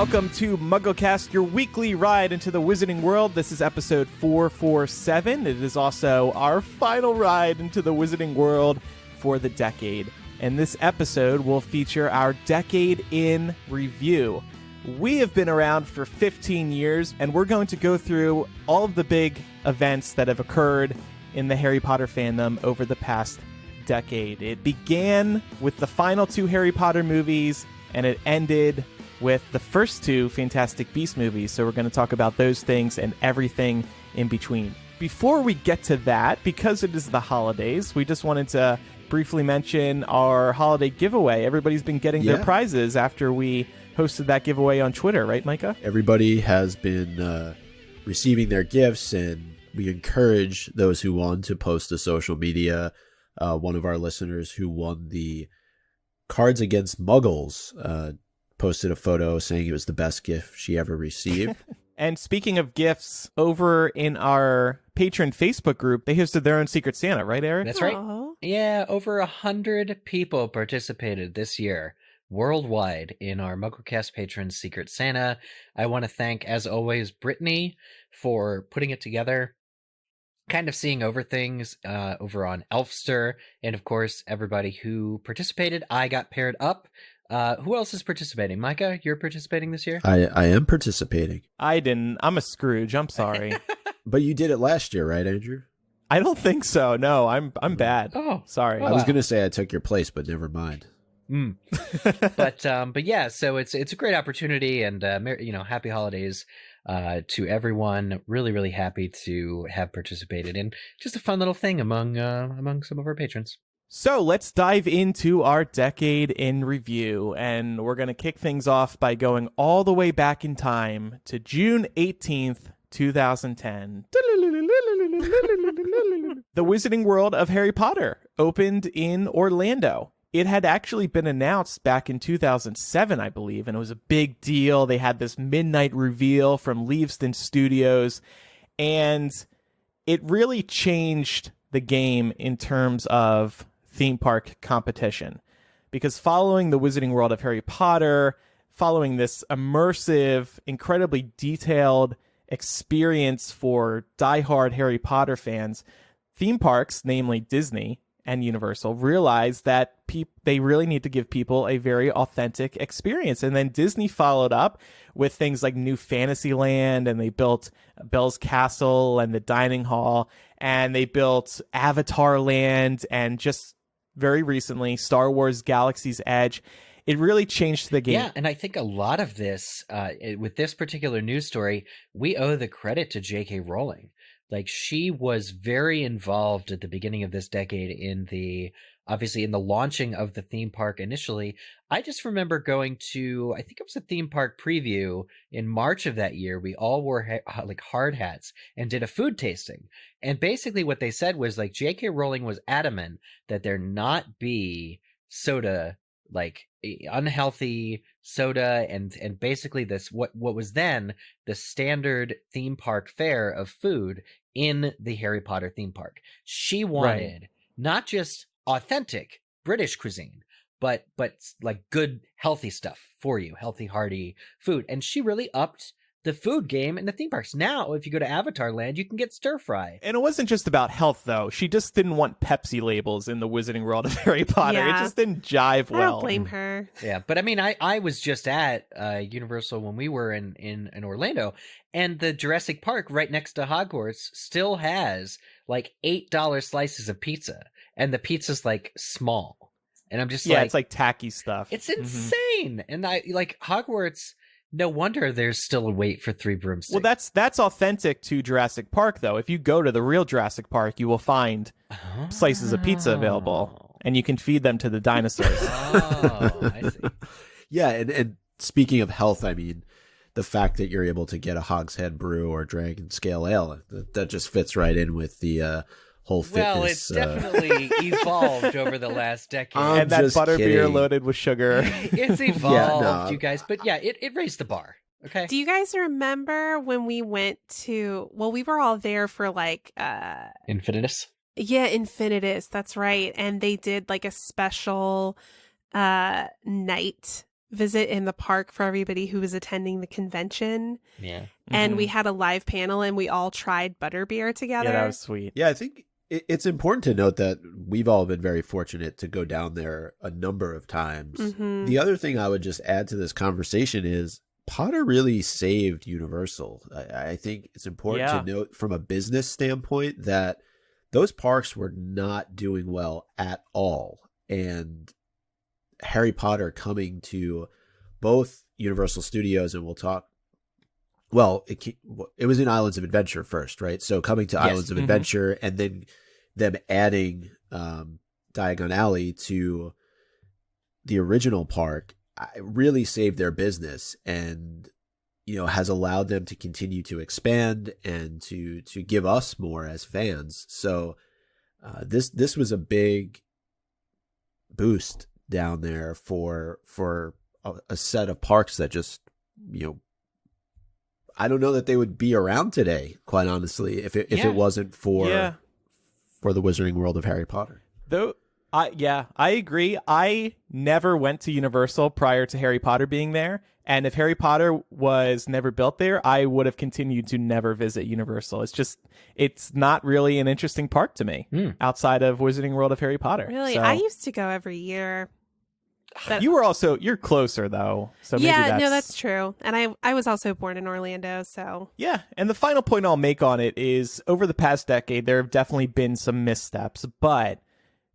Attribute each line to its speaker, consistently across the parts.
Speaker 1: welcome to MuggleCast, your weekly ride into the Wizarding World. This is episode 447. It is also our final ride into the Wizarding World for the decade. And this episode will feature our Decade in Review. We have been around for 15 years, and we're going to go through all of the big events that have occurred in the Harry Potter fandom over the past decade. It began with the final two Harry Potter movies, and it ended with the first two Fantastic Beasts movies. So we're going to talk about those things and everything in between. Before we get to that, because it is the holidays, we just wanted to briefly mention our holiday giveaway. Everybody's been getting their prizes after we hosted that giveaway on Twitter, right, Micah?
Speaker 2: Everybody has been receiving their gifts, and we encourage those who won to post to social media. One of our listeners who won the Cards Against Muggles posted a photo saying it was the best gift she ever received.
Speaker 1: And speaking of gifts, over in our patron Facebook group, they hosted their own Secret Santa, right, Eric?
Speaker 3: That's right. Yeah, over 100 people participated this year worldwide in our MuggleCast Patrons Secret Santa. I want to thank, as always, Brittany for putting it together, kind of seeing over things over on Elfster, and of course everybody who participated. I got paired up. Who else is participating? Micah, you're participating this year?
Speaker 2: I am participating.
Speaker 1: I didn't. I'm a Scrooge. I'm sorry.
Speaker 2: But you did it last year, right, Andrew?
Speaker 1: I don't think so. No, I'm bad.
Speaker 3: Oh,
Speaker 1: sorry.
Speaker 2: I was going to say I took your place, but never mind.
Speaker 3: But yeah, so it's a great opportunity, and happy holidays to everyone. Really, really happy to have participated in just a fun little thing among some of our patrons.
Speaker 1: So let's dive into our Decade in Review, and we're going to kick things off by going all the way back in time to June 18th, 2010. The Wizarding World of Harry Potter opened in Orlando. It had actually been announced back in 2007, I believe, and it was a big deal. They had this midnight reveal from Leavesden Studios, and it really changed the game in terms of theme park competition. Because following the Wizarding World of Harry Potter, following this immersive, incredibly detailed experience for diehard Harry Potter fans, theme parks, namely Disney and Universal, realized that they really need to give people a very authentic experience. And then Disney followed up with things like New Fantasyland, and they built Belle's Castle and the dining hall, and they built Avatar Land, and just very recently Star Wars Galaxy's Edge. It really changed the game.
Speaker 3: Yeah, and I think a lot of this, with this particular news story, we owe the credit to J.K. Rowling. Like, she was very involved at the beginning of this decade in the launching of the theme park initially. I just remember going to, I think it was a theme park preview in March of that year. We all wore hard hats and did a food tasting. And basically what they said was, like, J.K. Rowling was adamant that there not be soda, like unhealthy soda, and basically this what was then the standard theme park fare of food in the Harry Potter theme park. She wanted not just authentic British cuisine, but like good healthy stuff for you, healthy, hearty food. And she really upped the food game in the theme parks. Now, if you go to Avatar Land, you can get stir fry.
Speaker 1: And it wasn't just about health, though. She just didn't want Pepsi labels in the Wizarding World of Harry Potter. Yeah. It just didn't jive well.
Speaker 4: I don't blame her.
Speaker 3: Yeah, but I mean, I was just at Universal when we were in Orlando, and the Jurassic Park right next to Hogwarts still has like $8 slices of pizza, and the pizza's like small. And I'm just
Speaker 1: it's like tacky stuff.
Speaker 3: It's insane. And I like Hogwarts. No wonder there's still a wait for 3 broomsticks.
Speaker 1: Well, that's authentic to Jurassic Park, though. If you go to the real Jurassic Park, you will find slices of pizza available, and you can feed them to the dinosaurs.
Speaker 3: I see.
Speaker 2: Yeah, and speaking of health, I mean, the fact that you're able to get a Hogshead Brew or Dragon Scale Ale, that just fits right in with the whole fitness.
Speaker 3: Well, it's definitely evolved over the last decade.
Speaker 1: And that butterbeer loaded with sugar.
Speaker 3: It's evolved, you guys. But yeah, it raised the bar. Okay.
Speaker 4: Do you guys remember when we went to, well, we were all there for like
Speaker 3: Infinitus?
Speaker 4: Yeah, Infinitus, that's right. And they did like a special night visit in the park for everybody who was attending the convention.
Speaker 3: Yeah.
Speaker 4: And we had a live panel and we all tried butterbeer together.
Speaker 1: Yeah, that was sweet.
Speaker 2: Yeah, I think it's important to note that we've all been very fortunate to go down there a number of times.
Speaker 4: Mhm.
Speaker 2: The other thing I would just add to this conversation is Potter really saved Universal. I think it's important to note from a business standpoint that those parks were not doing well at all. And Harry Potter coming to both Universal Studios, and we'll talk. Well, it was in Islands of Adventure first, right? So coming to Islands of Adventure and then them adding Diagon Alley to the original park really saved their business, and has allowed them to continue to expand and to give us more as fans. So this was a big boost down there for a set of parks that just I don't know that they would be around today, quite honestly, if it wasn't for the Wizarding World of Harry Potter.
Speaker 1: Though I agree. I never went to Universal prior to Harry Potter being there. And if Harry Potter was never built there, I would have continued to never visit Universal. It's not really an interesting park to me outside of Wizarding World of Harry Potter.
Speaker 4: Really?
Speaker 1: So,
Speaker 4: I used to go every year. But
Speaker 1: you're closer though. So maybe
Speaker 4: that's true. And I was also born in Orlando, so.
Speaker 1: Yeah. And the final point I'll make on it is over the past decade, there have definitely been some missteps, but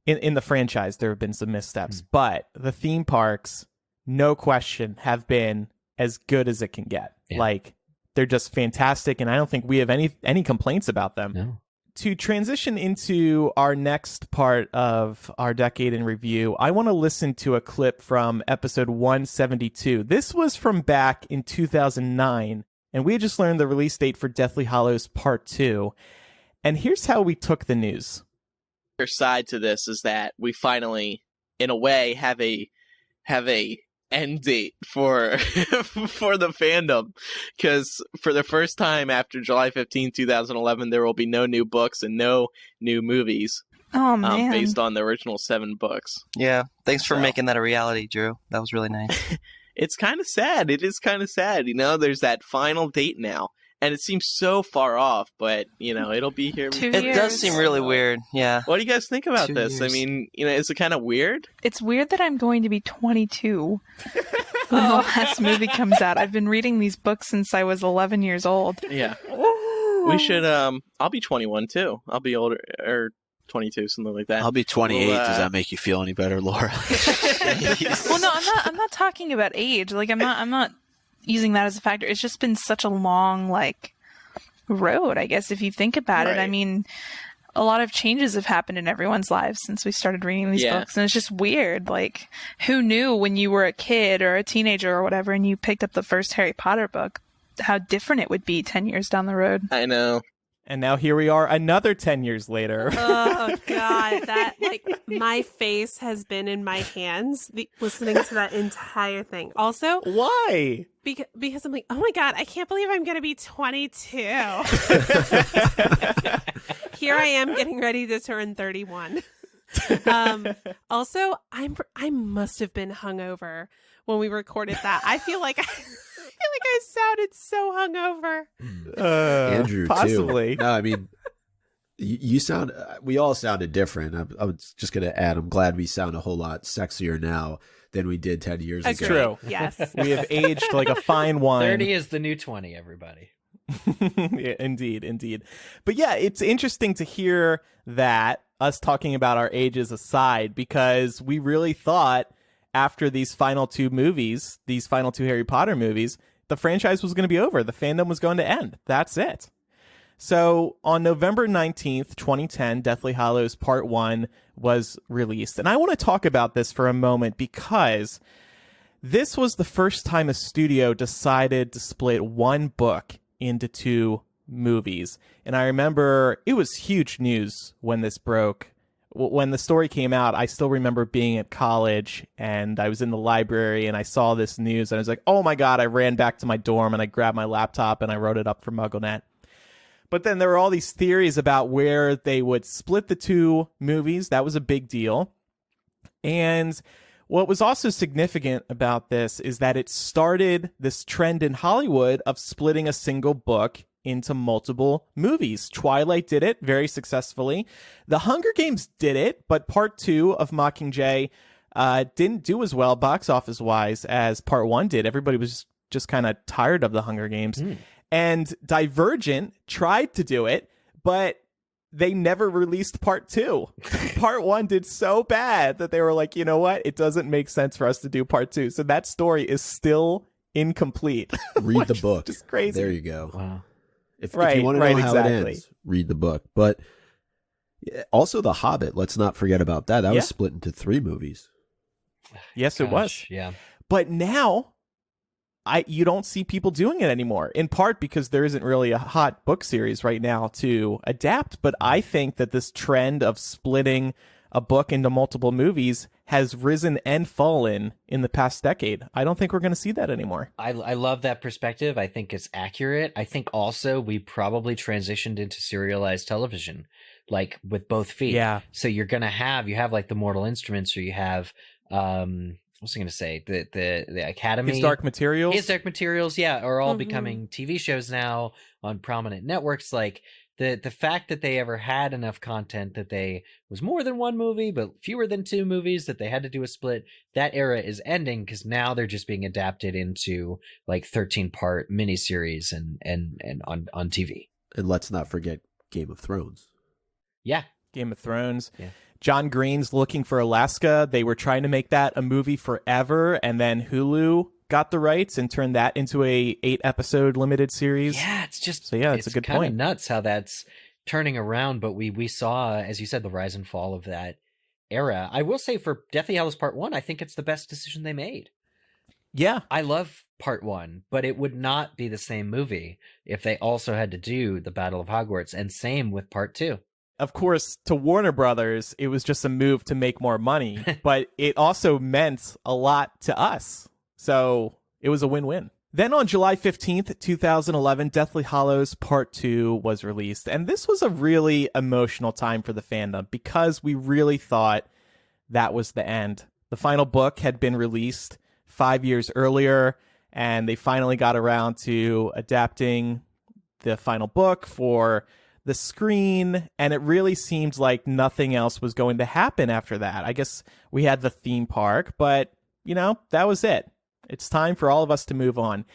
Speaker 1: in the franchise, there have been some missteps, but the theme parks, no question, have been as good as it can get.
Speaker 3: Yeah.
Speaker 1: Like, they're just fantastic, and I don't think we have any complaints about them.
Speaker 3: No.
Speaker 1: To transition into our next part of our decade in review, I want to listen to a clip from episode 172. This was from back in 2009, and we had just learned the release date for Deathly Hallows Part 2. And here's how we took the news.
Speaker 5: Side to this is that we finally, in a way, have a end date for for the fandom, because for the first time after July 15, 2011, there will be no new books and no new movies.
Speaker 6: Oh man!
Speaker 5: Based on the original 7 books.
Speaker 7: Yeah, thanks for making that a reality, Drew. That was really nice.
Speaker 5: It's kind of sad. It is kind of sad. There's that final date now. And it seems so far off, but, it'll be here.
Speaker 6: 2
Speaker 7: It
Speaker 6: years.
Speaker 7: does seem really weird, yeah.
Speaker 5: What do you guys think about
Speaker 7: 2
Speaker 5: this?
Speaker 7: years.
Speaker 5: I mean, is it kind of weird?
Speaker 6: It's weird that I'm going to be 22 when the last movie comes out. I've been reading these books since I was 11 years old.
Speaker 5: Yeah. We should, I'll be 21 too. I'll be older, or 22, something like that.
Speaker 8: I'll be 28.
Speaker 5: Well,
Speaker 8: Does that make you feel any better, Laura?
Speaker 6: Well, no, I'm not talking about age. Like, I'm not using that as a factor. It's just been such a long, road, I guess, if you think about it. I mean, a lot of changes have happened in everyone's lives since we started reading these books, and it's just weird. Like, who knew when you were a kid or a teenager or whatever and you picked up the first Harry Potter book how different it would be 10 years down the road?
Speaker 5: I know.
Speaker 1: And now here we are another 10 years later.
Speaker 4: Oh, God. That, my face has been in my hands listening to that entire thing. Also,
Speaker 1: why?
Speaker 4: Because I'm like, oh my God, I can't believe I'm going to be 22. Here I am getting ready to turn 31. Also, I must have been hungover when we recorded that. I feel like I sounded so hungover.
Speaker 2: Andrew,
Speaker 1: possibly.
Speaker 2: too. No, I mean, you sound. We all sounded different. I was just going to add. I'm glad we sound a whole lot sexier now than we did 10 years
Speaker 1: That's
Speaker 2: ago.
Speaker 1: true.
Speaker 4: Yes,
Speaker 1: we have aged like a fine wine.
Speaker 3: 30 is the new 20, everybody.
Speaker 1: Yeah, indeed. But yeah, it's interesting to hear that, us talking about our ages aside, because we really thought after these final 2 movies, these final 2 Harry Potter movies, the franchise was going to be over. The fandom was going to end. That's it. So on November 19th, 2010, Deathly Hallows Part 1 was released. And I want to talk about this for a moment because this was the first time a studio decided to split one book into 2 movies. And I remember it was huge news when this broke. When the story came out, I still remember being at college and I was in the library and I saw this news and I was like, oh my God, I ran back to my dorm and I grabbed my laptop and I wrote it up for MuggleNet. But then there were all these theories about where they would split the 2 movies. That was a big deal. And What was also significant about this is that it started this trend in Hollywood of splitting a single book into multiple movies. Twilight did it very successfully. The Hunger Games did it, but part 2 of Mockingjay didn't do as well box office wise as part 1 did. Everybody was just kind of tired of the Hunger Games. And Divergent tried to do it, but they never released part 2. Part 1 did so bad that they were like, you know what? It doesn't make sense for us to do part 2. So that story is still incomplete.
Speaker 2: Read the book.
Speaker 1: Just crazy.
Speaker 2: There you go.
Speaker 3: Wow.
Speaker 2: If you want to know how
Speaker 1: exactly.
Speaker 2: it ends, read the book. But also The Hobbit, let's not forget about that. That was split into 3 movies.
Speaker 1: Yes, it was.
Speaker 3: Yeah.
Speaker 1: But now you don't see people doing it anymore, in part because there isn't really a hot book series right now to adapt. But I think that this trend of splitting a book into multiple movies has risen and fallen in the past decade. I don't think we're going to see that anymore.
Speaker 3: I love that perspective. I think it's accurate. I think also we probably transitioned into serialized television, like with both feet.
Speaker 1: Yeah.
Speaker 3: So you're going to have like the Mortal Instruments, or you have, what was I going to say? The Academy.
Speaker 1: His Dark Materials.
Speaker 3: His Dark Materials, yeah, are all becoming TV shows now on prominent networks. Like the fact that they ever had enough content that they was more than one movie, but fewer than 2 movies, that they had to do a split. That era is ending because now they're just being adapted into like 13-part miniseries and on TV.
Speaker 2: And let's not forget Game of Thrones.
Speaker 3: Yeah.
Speaker 1: Game of Thrones.
Speaker 3: Yeah.
Speaker 1: John Green's Looking for Alaska. They were trying to make that a movie forever, and then Hulu got the rights and turned that into a 8-episode limited series.
Speaker 3: Yeah, it's just
Speaker 1: it's a good
Speaker 3: kind
Speaker 1: point.
Speaker 3: of nuts how that's turning around. But we saw, as you said, the rise and fall of that era. I will say for Deathly Hallows Part 1, I think it's the best decision they made.
Speaker 1: Yeah.
Speaker 3: I love Part 1, but it would not be the same movie if they also had to do the Battle of Hogwarts, and same with Part 2.
Speaker 1: Of course, to Warner Brothers, it was just a move to make more money, but it also meant a lot to us. So it was a win-win. Then on July 15th, 2011, Deathly Hallows Part 2 was released. And this was a really emotional time for the fandom because we really thought that was the end. The final book had been released 5 years earlier, and they finally got around to adapting the final book for the screen, and it really seemed like nothing else was going to happen after that. I guess we had the theme park, but, that was it. It's time for all of us to move on.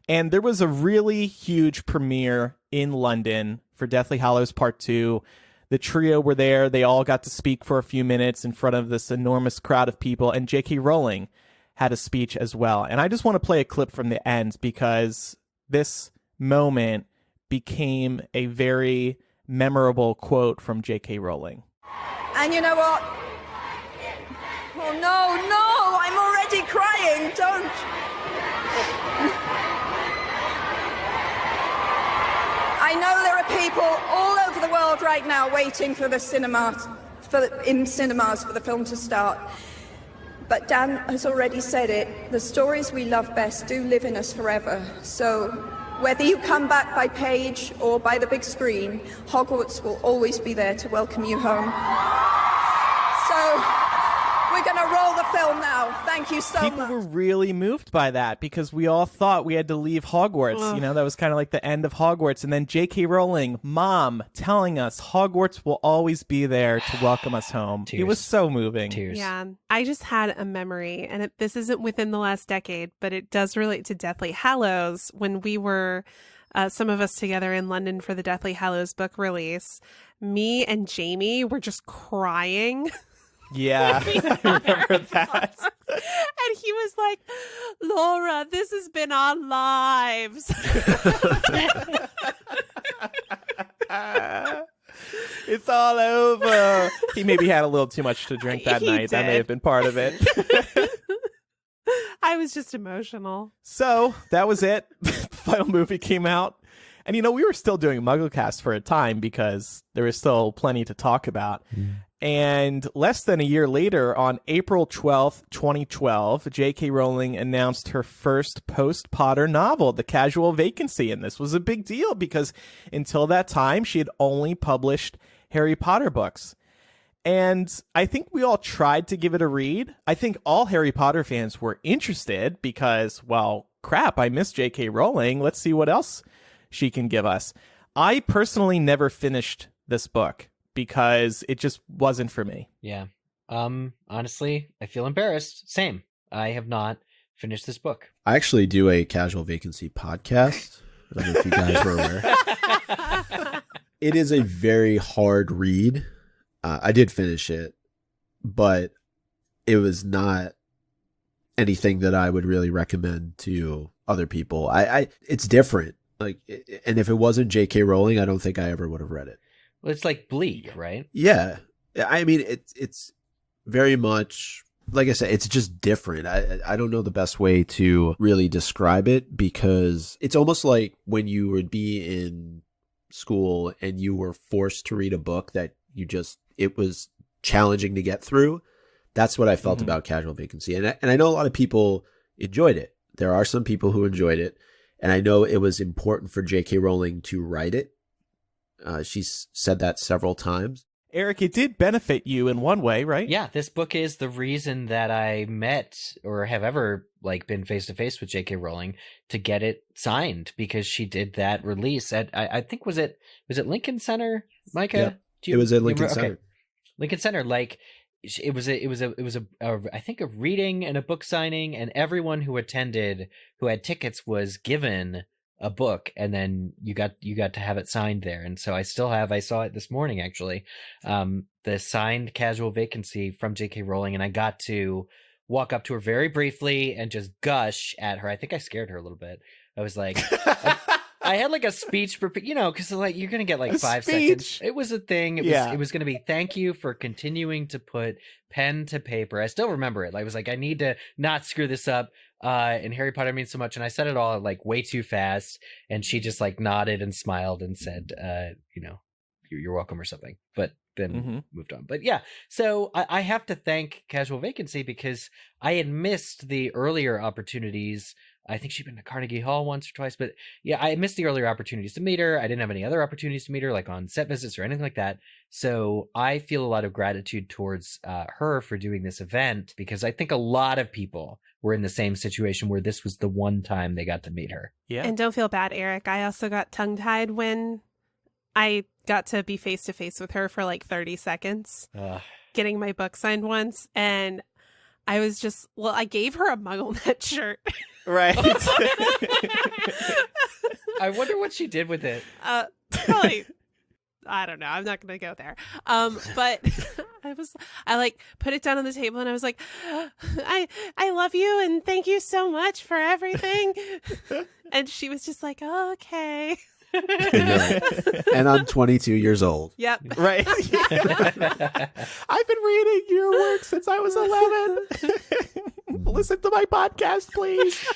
Speaker 1: And there was a really huge premiere in London for Deathly Hallows Part 2. The trio were there. They all got to speak for a few minutes in front of this enormous crowd of people, and J.K. Rowling had a speech as well. And I just want to play a clip from the end because this moment became a very memorable quote from J.K. Rowling.
Speaker 9: And you know what? Oh, no, I'm already crying. Don't. I know there are people all over the world right now waiting for the in cinemas for the film to start. But Dan has already said it. The stories we love best do live in us forever. So whether you come back by page or by the big screen, Hogwarts will always be there to welcome you home. So we're going to roll the film now. Thank you so much.
Speaker 1: People were really moved by that because we all thought we had to leave Hogwarts. That was kind of like the end of Hogwarts. And then J.K. Rowling, Mom, telling us Hogwarts will always be there to welcome us home.
Speaker 3: Tears.
Speaker 1: It was so moving.
Speaker 3: Tears.
Speaker 4: Yeah, I just had a memory, and this isn't within the last decade, but it does relate to Deathly Hallows. When we were, some of us together in London for the Deathly Hallows book release, me and Jamie were just crying.
Speaker 1: Yeah, I remember that.
Speaker 4: And he was like, Laura, this has been our lives.
Speaker 1: It's all over. He maybe had a little too much to drink that
Speaker 4: He
Speaker 1: night. That may
Speaker 4: did.
Speaker 1: have been part of it.
Speaker 4: I was just emotional.
Speaker 1: So that was it. The final movie came out. And, we were still doing MuggleCast for a time because there was still plenty to talk about. And less than a year later, on April 12th, 2012, J.K. Rowling announced her first post-Potter novel, The Casual Vacancy. And this was a big deal because until that time, she had only published Harry Potter books. And I think we all tried to give it a read. I think all Harry Potter fans were interested because, well, crap, I miss J.K. Rowling. Let's see what else she can give us. I personally never finished this book because it just wasn't for me.
Speaker 3: Yeah. Honestly, I feel embarrassed. Same. I have not finished this book.
Speaker 2: I actually do a Casual Vacancy podcast. I don't know if you guys were aware. It is a very hard read. I did finish it, but it was not anything that I would really recommend to other people. It's different. Like, and if it wasn't J.K. Rowling, I don't think I ever would have read it.
Speaker 3: Well, it's like bleak, right?
Speaker 2: Yeah. I mean, it's very much, like I said, it's just different. I don't know the best way to really describe it, because it's almost like when you would be in school and you were forced to read a book that it was challenging to get through. That's what I felt about Casual Vacancy. And I know a lot of people enjoyed it. There are some people who enjoyed it. And I know it was important for J.K. Rowling to write it. She's said that several times.
Speaker 1: Eric, it did benefit you in one way, right?
Speaker 3: Yeah, this book is the reason that I met or have ever been face to face with J.K. Rowling to get it signed, because she did that release at I think was it Lincoln Center, Micah?
Speaker 2: Yeah, it was at Lincoln Center.
Speaker 3: Okay. Lincoln Center, it was a I think a reading and a book signing, and everyone who attended who had tickets was given a book, and then you got to have it signed there. And so I saw it this morning actually, the signed Casual Vacancy from J.K. Rowling, and I got to walk up to her very briefly and just gush at her. I think I scared her a little bit. I was like, I had a speech, because you're gonna get 5 seconds. It was a thing. It was gonna be, thank you for continuing to put pen to paper. I still remember it. I was like, I need to not screw this up. And Harry Potter means so much. And I said it all way too fast. And she just nodded and smiled and said, you're welcome or something. But then moved on. But yeah, so I have to thank Casual Vacancy, because I had missed the earlier opportunities. I think she'd been to Carnegie Hall once or twice, but yeah, I missed the earlier opportunities to meet her. I didn't have any other opportunities to meet her, on set visits or anything like that. So I feel a lot of gratitude towards her for doing this event, because I think a lot of people were in the same situation where this was the one time they got to meet her.
Speaker 1: Yeah.
Speaker 4: And don't feel bad, Eric. I also got tongue-tied when I got to be face-to-face with her for 30 seconds, getting my book signed once. And I was just, I gave her a MuggleNet shirt.
Speaker 1: Right.
Speaker 3: I wonder what she did with it.
Speaker 4: Probably, I don't know. I'm not going to go there. But I put it down on the table and I was like, I love you and thank you so much for everything. And she was just like, oh, okay.
Speaker 2: And I'm 22 years old.
Speaker 4: Yep.
Speaker 1: Right. I've been reading your work since I was 11. Listen to my podcast, please.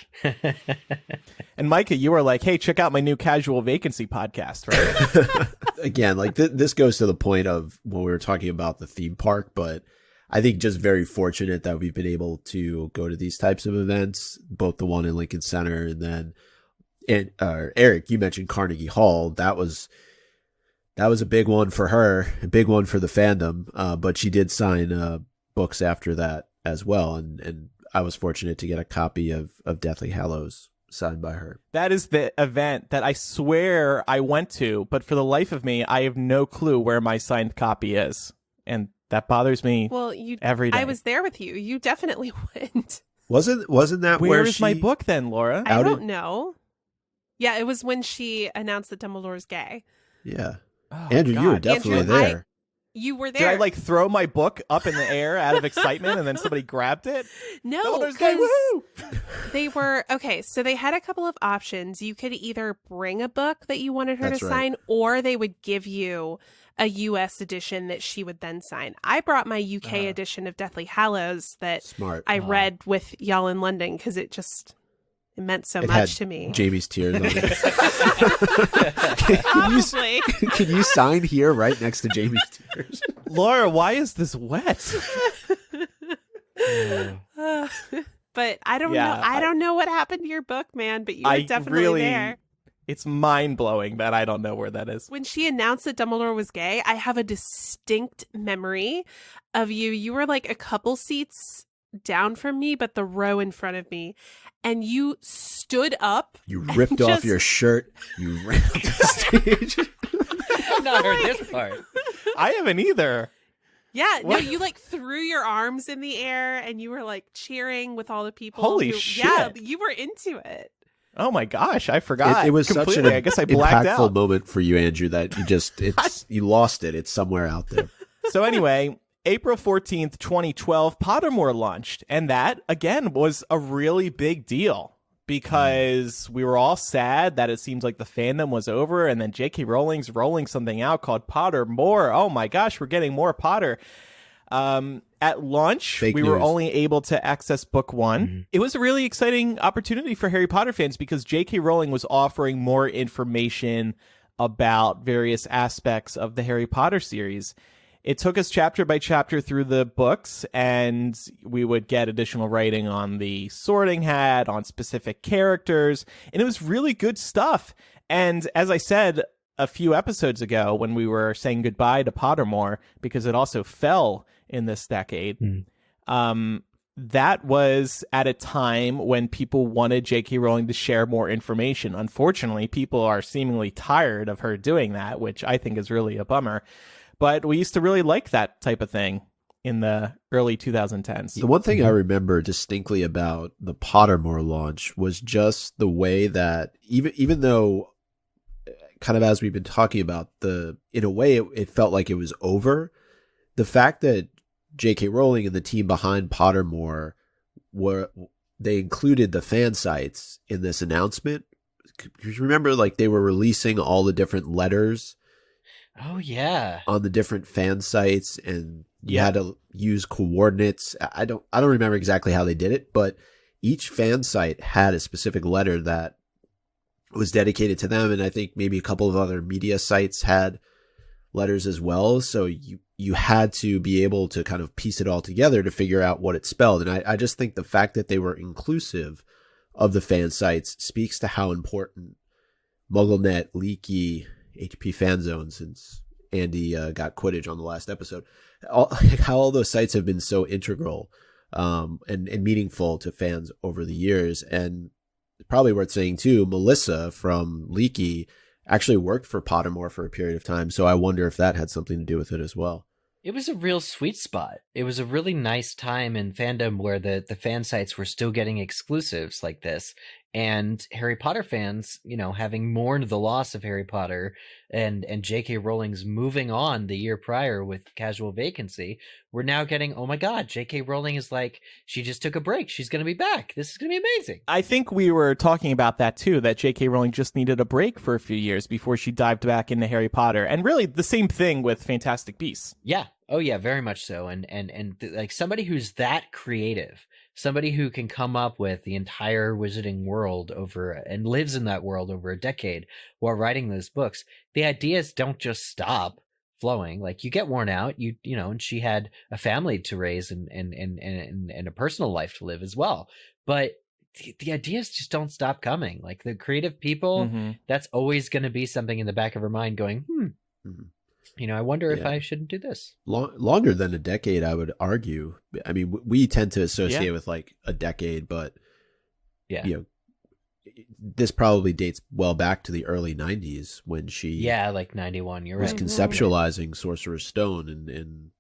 Speaker 1: And Micah, you were like, hey, check out my new Casual Vacancy podcast, right?
Speaker 2: Again, this goes to the point of when we were talking about the theme park, but I think just very fortunate that we've been able to go to these types of events, both the one in Lincoln Center and then Eric, you mentioned Carnegie Hall. That was a big one for her, a big one for the fandom. But she did sign books after that as well, and I was fortunate to get a copy of Deathly Hallows signed by her.
Speaker 1: That is the event that I swear I went to, but for the life of me, I have no clue where my signed copy is, and that bothers me.
Speaker 4: Well,
Speaker 1: every day.
Speaker 4: I was there with you. You definitely went.
Speaker 2: Wasn't that
Speaker 1: where is my book then, Laura?
Speaker 4: I don't know. Yeah, it was when she announced that Dumbledore's gay.
Speaker 2: Yeah.
Speaker 1: Oh,
Speaker 2: Andrew,
Speaker 1: God.
Speaker 2: you were definitely there.
Speaker 4: You were there.
Speaker 1: Did I throw my book up in the air out of excitement and then somebody grabbed it?
Speaker 4: No,
Speaker 1: because
Speaker 4: they were okay. So they had a couple of options. You could either bring a book that you wanted her to sign, or they would give you a U.S. edition that she would then sign. I brought my UK edition of Deathly Hallows that I read with y'all in London because it meant so much to me.
Speaker 2: Jamie's tears on it.
Speaker 4: Obviously.
Speaker 2: Can you sign here right next to Jamie's tears?
Speaker 1: Laura, why is this wet?
Speaker 4: But I don't know. I don't know what happened to your book, man, but you were definitely there.
Speaker 1: It's mind-blowing that I don't know where that is.
Speaker 4: When she announced that Dumbledore was gay, I have a distinct memory of you. You were like a couple seats down from me, but the row in front of me. And you stood up.
Speaker 2: You ripped off your shirt. You ran up the stage.
Speaker 3: I've not heard this part.
Speaker 1: I haven't either.
Speaker 4: Yeah,
Speaker 1: What?
Speaker 4: no, you like threw your arms in the air and you were like cheering with all the people.
Speaker 1: Holy
Speaker 4: who,
Speaker 1: shit.
Speaker 4: Yeah, you were into it.
Speaker 1: Oh my gosh, I forgot.
Speaker 2: It was such
Speaker 1: completely.
Speaker 2: an
Speaker 1: I guess I blacked
Speaker 2: impactful
Speaker 1: out.
Speaker 2: moment for you, Andrew, that you lost it. It's somewhere out there.
Speaker 1: So anyway, April 14th, 2012, Pottermore launched. And that, again, was a really big deal because we were all sad that it seemed like the fandom was over. And then J.K. Rowling's rolling something out called Pottermore. Oh my gosh, we're getting more Potter. At launch,
Speaker 2: Fake
Speaker 1: we were
Speaker 2: news.
Speaker 1: only able to access book one.
Speaker 3: Mm-hmm.
Speaker 1: It was a really exciting opportunity for Harry Potter fans because J.K. Rowling was offering more information about various aspects of the Harry Potter series. It took us chapter by chapter through the books, and we would get additional writing on the Sorting Hat, on specific characters, and it was really good stuff. And as I said a few episodes ago when we were saying goodbye to Pottermore, because it also fell in this decade, that was at a time when people wanted J.K. Rowling to share more information. Unfortunately, people are seemingly tired of her doing that, which I think is really a bummer. But we used to really like that type of thing in the early 2010s.
Speaker 2: The one thing I remember distinctly about the Pottermore launch was just the way that even though kind of as we've been talking about, in a way it felt like it was over, the fact that J.K. Rowling and the team behind Pottermore they included the fan sites in this announcement. You remember, like, they were releasing all the different letters
Speaker 3: Oh yeah.
Speaker 2: on the different fan sites, and you had to use coordinates. I don't remember exactly how they did it, but each fan site had a specific letter that was dedicated to them, and I think maybe a couple of other media sites had letters as well. So you had to be able to kind of piece it all together to figure out what it spelled. And I just think the fact that they were inclusive of the fan sites speaks to how important MuggleNet, Leaky, HP Fan Zone, since Andy got Quidditch on the last episode, how all those sites have been so integral and meaningful to fans over the years. And probably worth saying too, Melissa from Leaky actually worked for Pottermore for a period of time, so I wonder if that had something to do with it as well.
Speaker 3: It was a real sweet spot. It was a really nice time in fandom where the fan sites were still getting exclusives like this. And Harry Potter fans, having mourned the loss of Harry Potter and J.K. Rowling's moving on the year prior with Casual Vacancy, we're now getting, oh my God, J.K. Rowling is like, she just took a break. She's going to be back. This is going to be amazing.
Speaker 1: I think we were talking about that too, that J.K. Rowling just needed a break for a few years before she dived back into Harry Potter. And really the same thing with Fantastic Beasts.
Speaker 3: Yeah. Oh yeah, very much so. And like somebody who's that creative, somebody who can come up with the entire wizarding world and lives in that world over a decade while writing those books, the ideas don't just stop flowing. Like, you get worn out, and she had a family to raise and a personal life to live as well. But the ideas just don't stop coming. Like, the creative people, that's always going to be something in the back of her mind going, I wonder if I shouldn't do this.
Speaker 2: Longer than a decade, I would argue. I mean, we tend to associate with like a decade, but this probably dates well back to the early 90s when she
Speaker 3: like 91. You're
Speaker 2: was
Speaker 3: right.
Speaker 2: conceptualizing Sorcerer's Stone, and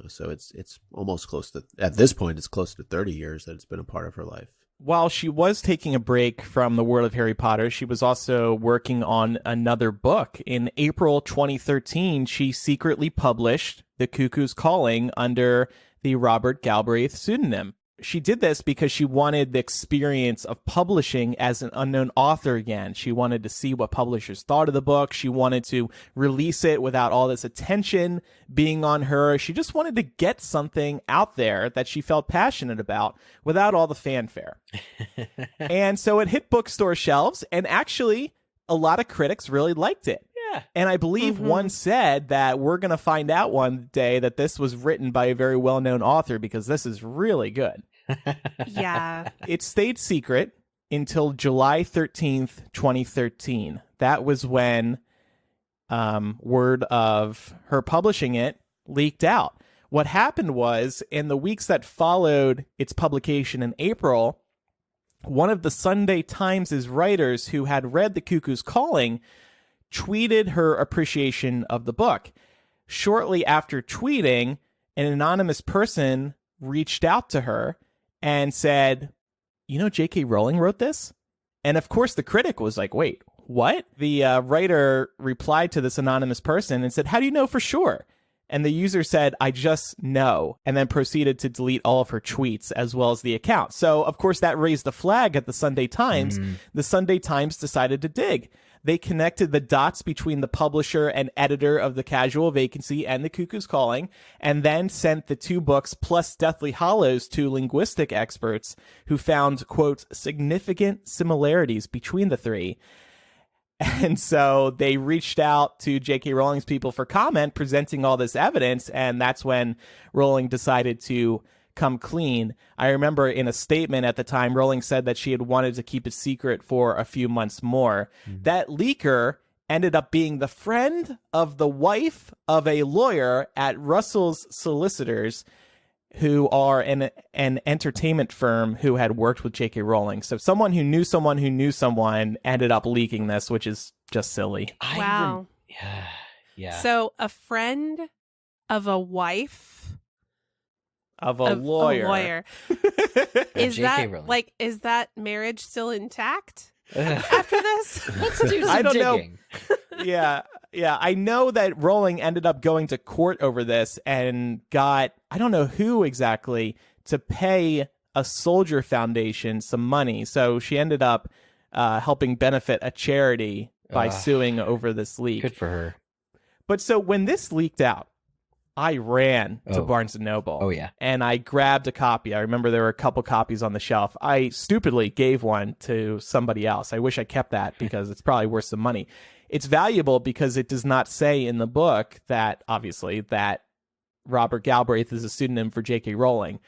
Speaker 2: so it's almost close to, at this point, it's close to 30 years that it's been a part of her life.
Speaker 1: While she was taking a break from the world of Harry Potter, she was also working on another book. In April 2013, she secretly published The Cuckoo's Calling under the Robert Galbraith pseudonym. She did this because she wanted the experience of publishing as an unknown author again. She wanted to see what publishers thought of the book. She wanted to release it without all this attention being on her. She just wanted to get something out there that she felt passionate about without all the fanfare. And so it hit bookstore shelves, and actually a lot of critics really liked it.
Speaker 3: Yeah.
Speaker 1: And I believe one said that we're going to find out one day that this was written by a very well-known author, because this is really good.
Speaker 4: Yeah.
Speaker 1: It stayed secret until July 13th, 2013. That was when word of her publishing it leaked out. What happened was, in the weeks that followed its publication in April, one of the Sunday Times' writers who had read The Cuckoo's Calling tweeted her appreciation of the book. Shortly after tweeting, an anonymous person reached out to her and said, J.K. Rowling wrote this? And of course, the critic was like, wait, what? The writer replied to this anonymous person and said, how do you know for sure? And the user said, I just know, and then proceeded to delete all of her tweets as well as the account. So, of course, that raised a flag at the Sunday Times. The Sunday Times decided to dig. They connected the dots between the publisher and editor of the Casual Vacancy and The Cuckoo's Calling, and then sent the two books plus Deathly Hallows to linguistic experts who found, quote, significant similarities between the three. And so they reached out to J.K. Rowling's people for comment, presenting all this evidence, and that's when Rowling decided to come clean. I remember in a statement at the time, Rowling said that she had wanted to keep it secret for a few months more. That leaker ended up being the friend of the wife of a lawyer at Russell's Solicitors, who are an entertainment firm who had worked with J.K. Rowling. So someone who knew someone who knew someone ended up leaking this, which is just silly.
Speaker 4: Wow.
Speaker 3: Yeah.
Speaker 4: So a friend of a wife
Speaker 1: Of a lawyer.
Speaker 4: A lawyer. Is
Speaker 3: J.K.
Speaker 4: that
Speaker 3: Rowling.
Speaker 4: is that marriage still intact after this?
Speaker 3: Let's do some
Speaker 1: I don't
Speaker 3: digging.
Speaker 1: know. Yeah. I know that Rowling ended up going to court over this and got, I don't know who exactly, to pay a soldier foundation some money. So she ended up helping benefit a charity by suing over this leak.
Speaker 3: Good for her.
Speaker 1: But so when this leaked out, I ran to Barnes & Noble.
Speaker 3: Oh, yeah.
Speaker 1: And I grabbed a copy. I remember there were a couple copies on the shelf. I stupidly gave one to somebody else. I wish I kept that because it's probably worth some money. It's valuable because it does not say in the book that, obviously, that Robert Galbraith is a pseudonym for J.K. Rowling.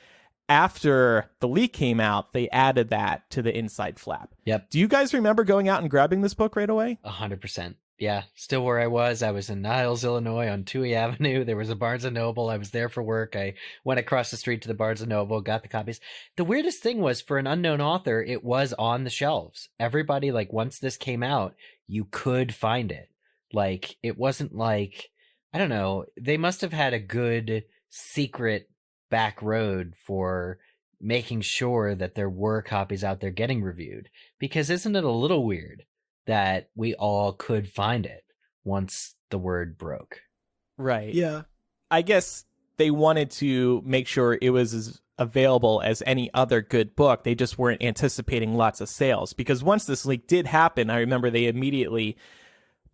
Speaker 1: After the leak came out, they added that to the inside flap.
Speaker 3: Yep.
Speaker 1: Do you guys remember going out and grabbing this book right away?
Speaker 3: 100%. Yeah, still where I was. I was in Niles, Illinois on Toohey Avenue. There was a Barnes & Noble. I was there for work. I went across the street to the Barnes & Noble, got the copies. The weirdest thing was, for an unknown author, it was on the shelves. Everybody, once this came out, you could find it. It wasn't I don't know, they must have had a good secret back road for making sure that there were copies out there getting reviewed. Because isn't it a little weird that we all could find it once the word broke?
Speaker 1: Right.
Speaker 2: Yeah.
Speaker 1: I guess they wanted to make sure it was as available as any other good book. They just weren't anticipating lots of sales, because once this leak did happen, I remember they immediately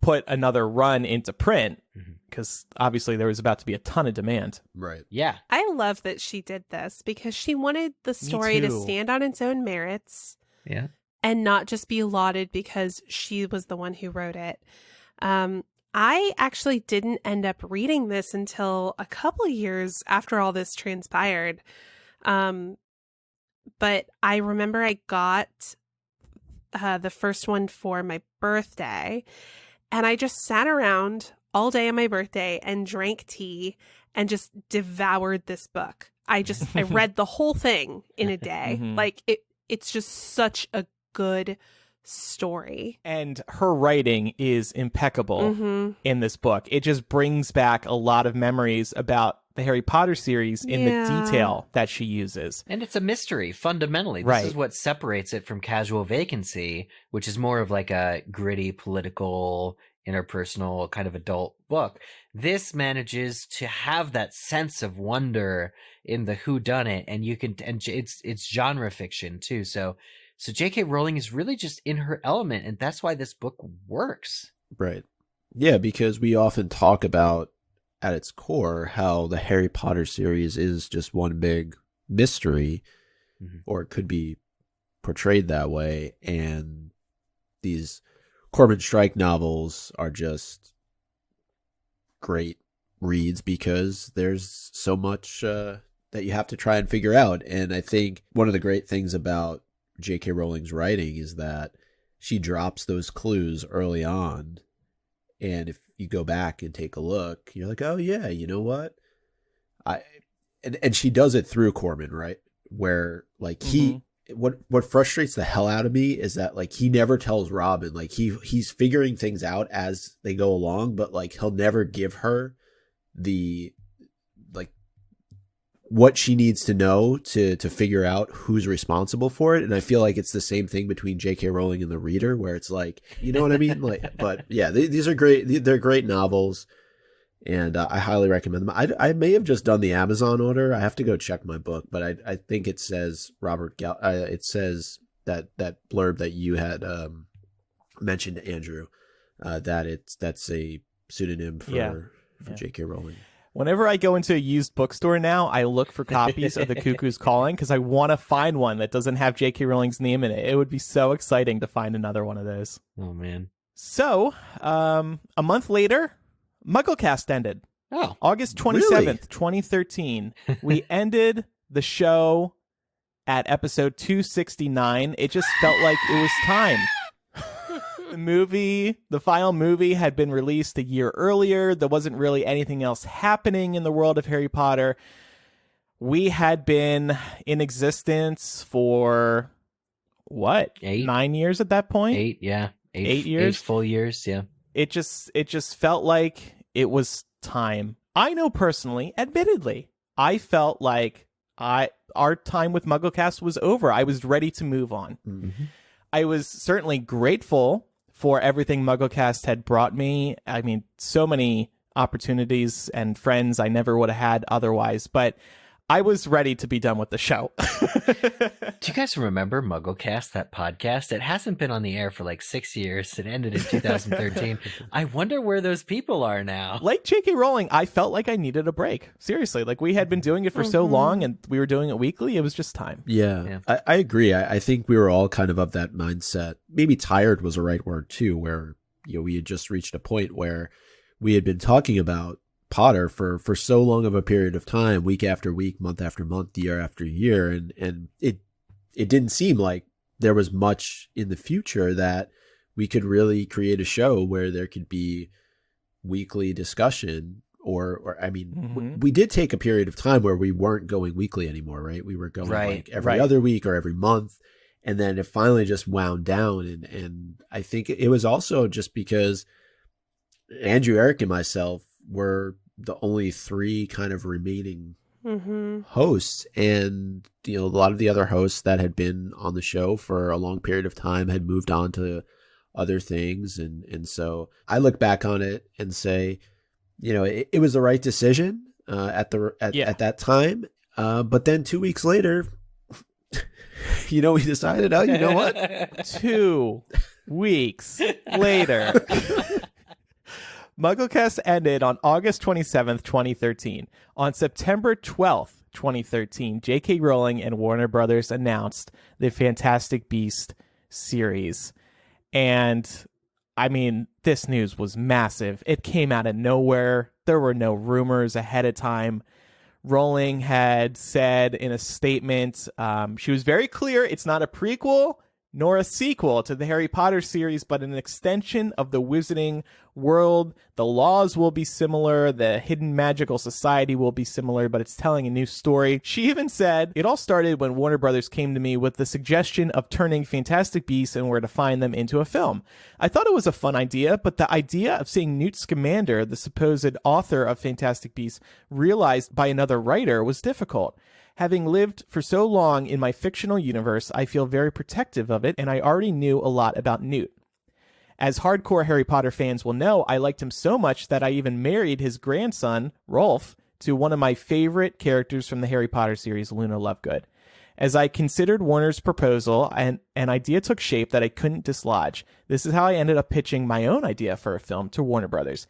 Speaker 1: put another run into print because obviously there was about to be a ton of demand.
Speaker 2: Right.
Speaker 3: Yeah.
Speaker 4: I love that she did this because she wanted the story to
Speaker 1: too.
Speaker 4: stand on its own merits.
Speaker 3: Yeah.
Speaker 4: And not just be lauded because she was the one who wrote it. I actually didn't end up reading this until a couple years after all this transpired. But I remember I got the first one for my birthday, and I just sat around all day on my birthday and drank tea and just devoured this book. I read the whole thing in a day. It's just such a good story.
Speaker 1: And her writing is impeccable in this book. It just brings back a lot of memories about the Harry Potter series in the detail that she uses.
Speaker 3: And it's a mystery, fundamentally. This is what separates it from Casual Vacancy, which is more of a gritty, political, interpersonal, kind of adult book. This manages to have that sense of wonder in the whodunit, and it's genre fiction too. So J.K. Rowling is really just in her element, and that's why this book works.
Speaker 2: Right. Yeah, because we often talk about, at its core, how the Harry Potter series is just one big mystery, or it could be portrayed that way, and these Corbin Strike novels are just great reads because there's so much that you have to try and figure out. And I think one of the great things about J.K. Rowling's writing is that she drops those clues early on. And if you go back and take a look, you're like, oh yeah, you know what? And she does it through Corman, right? Where like what frustrates the hell out of me is that like he never tells Robin, like he's figuring things out as they go along, but like he'll never give her the like what she needs to know to figure out who's responsible for it. And I feel like it's the same thing between J.K. Rowling and the reader, where it's like, you know what I mean? Like, but yeah, these are great. They're great novels, and I highly recommend them. I may have just done the Amazon order. I have to go check my book, but I think it says it says that blurb that you had mentioned, Andrew, that's a pseudonym for J.K. Rowling.
Speaker 1: Whenever I go into a used bookstore now, I look for copies of The Cuckoo's Calling because I want to find one that doesn't have J.K. Rowling's name in it. It would be so exciting to find another one of those.
Speaker 3: Oh, man.
Speaker 1: So, a month later, MuggleCast ended.
Speaker 3: Oh,
Speaker 1: August 27th, 2013. We ended the show at episode 269. It just felt like it was time. The final movie had been released a year earlier. There wasn't really anything else happening in the world of Harry Potter. We had been in existence for what? 9 years at that point?
Speaker 3: 8, yeah.
Speaker 1: 8 years?
Speaker 3: 8 full years, yeah.
Speaker 1: It just felt like it was time. I know personally, admittedly, I felt like our time with MuggleCast was over. I was ready to move on.
Speaker 2: Mm-hmm.
Speaker 1: I was certainly grateful for everything MuggleCast had brought me. I mean, so many opportunities and friends I never would have had otherwise, but I was ready to be done with the show.
Speaker 3: Do you guys remember MuggleCast, that podcast? It hasn't been on the air for like 6 years. It ended in 2013. I wonder where those people are now.
Speaker 1: Like J.K. Rowling, I felt like I needed a break. Seriously, like we had been doing it for so long and we were doing it weekly. It was just time.
Speaker 2: Yeah. I agree. I think we were all kind of that mindset. Maybe tired was the right word too, where we had just reached a point where we had been talking about Potter for so long of a period of time, week after week, month after month, year after year, and it didn't seem like there was much in the future that we could really create a show where there could be weekly discussion or I mean, we did take a period of time where we weren't going weekly anymore, right? We were going like every other week or every month, and then it finally just wound down, and I think it was also just because Andrew, Eric, and myself were the only 3 kind of remaining hosts, and a lot of the other hosts that had been on the show for a long period of time had moved on to other things, and so I look back on it and say, it was the right decision at that time, but then 2 weeks later, we decided, oh, you know what?
Speaker 1: 2 weeks later. MuggleCast ended on August 27th, 2013. On September 12th, 2013, J.K. Rowling and Warner Brothers announced the Fantastic Beasts series. And, I mean, this news was massive. It came out of nowhere. There were no rumors ahead of time. Rowling had said in a statement, she was very clear, it's not a prequel nor a sequel to the Harry Potter series, but an extension of the Wizarding world. The laws will be similar, the hidden magical society will be similar, but it's telling a new story. She even said, it all started when Warner Brothers came to me with the suggestion of turning Fantastic Beasts and Where to Find Them into a film. I thought it was a fun idea, but the idea of seeing Newt Scamander, the supposed author of Fantastic Beasts, realized by another writer was difficult. Having lived for so long in my fictional universe, I feel very protective of it, and I already knew a lot about Newt. As hardcore Harry Potter fans will know, I liked him so much that I even married his grandson, Rolf, to one of my favorite characters from the Harry Potter series, Luna Lovegood. As I considered Warner's proposal, an idea took shape that I couldn't dislodge. This is how I ended up pitching my own idea for a film to Warner Brothers.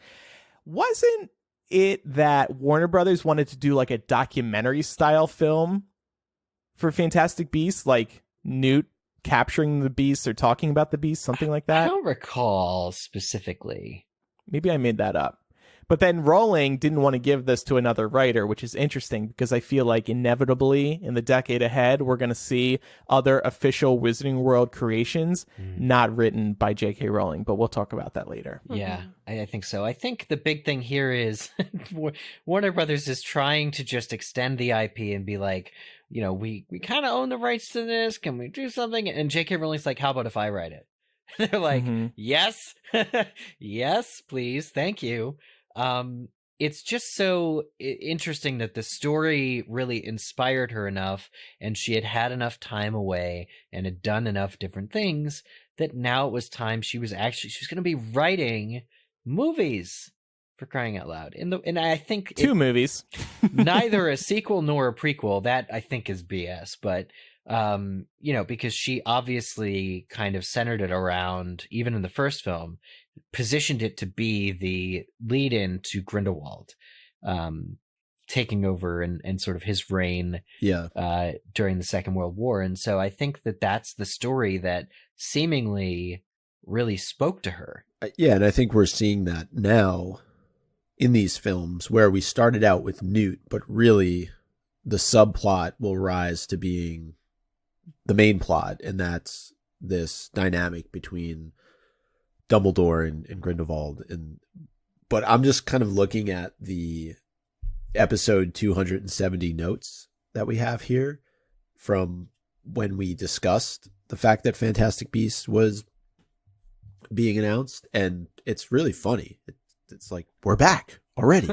Speaker 1: Wasn't it that Warner Brothers wanted to do like a documentary style film for Fantastic Beasts, like Newt capturing the beasts or talking about the beasts, something like that?
Speaker 3: I don't recall specifically.
Speaker 1: Maybe I made that up. But then Rowling didn't want to give this to another writer, which is interesting because I feel like inevitably in the decade ahead, we're going to see other official Wizarding World creations not written by J.K. Rowling. But we'll talk about that later.
Speaker 3: Yeah, I think so. I think the big thing here is Warner Brothers is trying to just extend the IP and be like, you know, we kind of own the rights to this. Can we do something? And J.K. Rowling's like, how about if I write it? They're like, yes, yes, please, thank you. It's just so interesting that the story really inspired her enough, and she had enough time away and had done enough different things that now it was time. She was going to be writing movies, for crying out loud. And I think
Speaker 1: two movies,
Speaker 3: neither a sequel nor a prequel. That I think is BS, but you know, because she obviously kind of centered it around, even in the first film, positioned it to be the lead in to Grindelwald taking over and sort of his reign during the Second World War. And so I think that that's the story that seemingly really spoke to her.
Speaker 2: Yeah, and I think we're seeing that now in these films where we started out with Newt, but really the subplot will rise to being the main plot, and that's this dynamic between Dumbledore and Grindelwald. But I'm just kind of looking at the episode 270 notes that we have here from when we discussed the fact that Fantastic Beasts was being announced, and it's really funny. It's like, we're back already.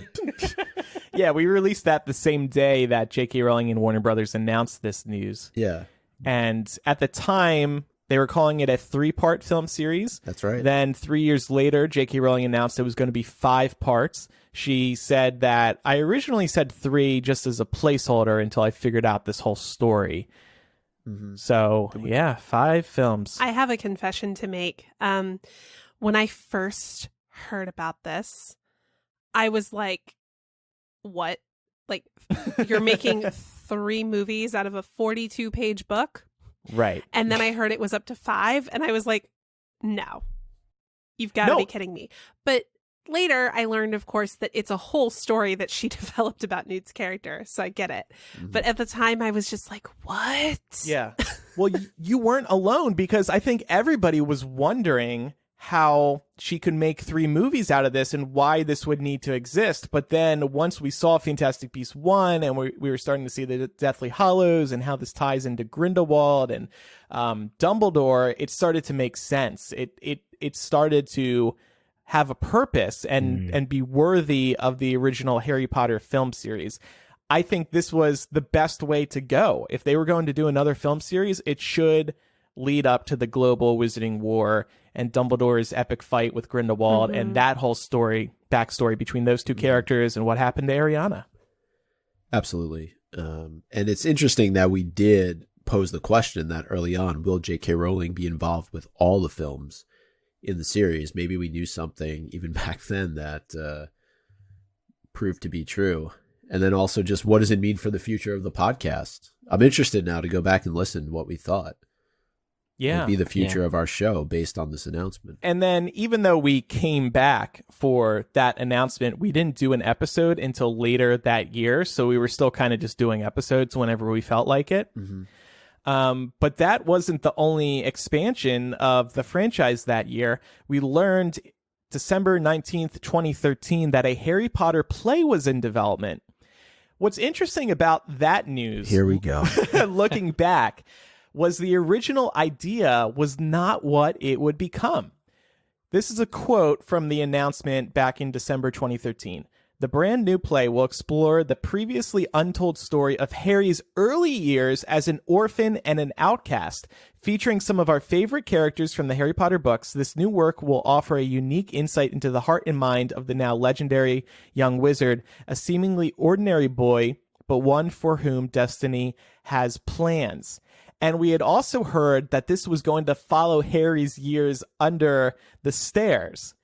Speaker 1: Yeah, we released that the same day that J.K. Rowling and Warner Brothers announced this news.
Speaker 2: Yeah.
Speaker 1: And at the time, they were calling it a 3-part film series.
Speaker 2: That's right.
Speaker 1: Then 3 years later, J.K. Rowling announced it was going to be 5 parts. She said that I originally said 3 just as a placeholder until I figured out this whole story. So, yeah, 5 films.
Speaker 4: I have a confession to make. When I first heard about this, I was like, what? Like, you're making 3 movies out of a 42-page book?
Speaker 1: Right.
Speaker 4: And then I heard it was up to 5, and I was like, no. You've got to be kidding me. But later, I learned, of course, that it's a whole story that she developed about Newt's character, so I get it. But at the time, I was just like, what?
Speaker 1: Yeah. Well, you weren't alone, because I think everybody was wondering how she could make 3 movies out of this and why this would need to exist. But then once we saw Fantastic Beasts 1 and we were starting to see the Deathly Hallows and how this ties into Grindelwald and Dumbledore, it started to make sense. It started to have a purpose and be worthy of the original Harry Potter film series. I think this was the best way to go. If they were going to do another film series, it should lead up to the global Wizarding War and Dumbledore's epic fight with Grindelwald and that whole backstory between those 2 characters and what happened to Ariana.
Speaker 2: Absolutely. And it's interesting that we did pose the question that early on, will J.K. Rowling be involved with all the films in the series? Maybe we knew something even back then that proved to be true. And then also just what does it mean for the future of the podcast? I'm interested now to go back and listen to what we thought.
Speaker 1: Yeah.
Speaker 2: Would be the future of our show based on this announcement.
Speaker 1: And then even though we came back for that announcement, we didn't do an episode until later that year. So we were still kind of just doing episodes whenever we felt like it. But that wasn't the only expansion of the franchise that year. We learned December 19th, 2013, that a Harry Potter play was in development. What's interesting about that news,
Speaker 2: here we go,
Speaker 1: looking back, was the original idea was not what it would become. This is a quote from the announcement back in December 2013. The brand new play will explore the previously untold story of Harry's early years as an orphan and an outcast. Featuring some of our favorite characters from the Harry Potter books, this new work will offer a unique insight into the heart and mind of the now legendary young wizard, a seemingly ordinary boy, but one for whom destiny has plans. And we had also heard that this was going to follow Harry's years under the stairs.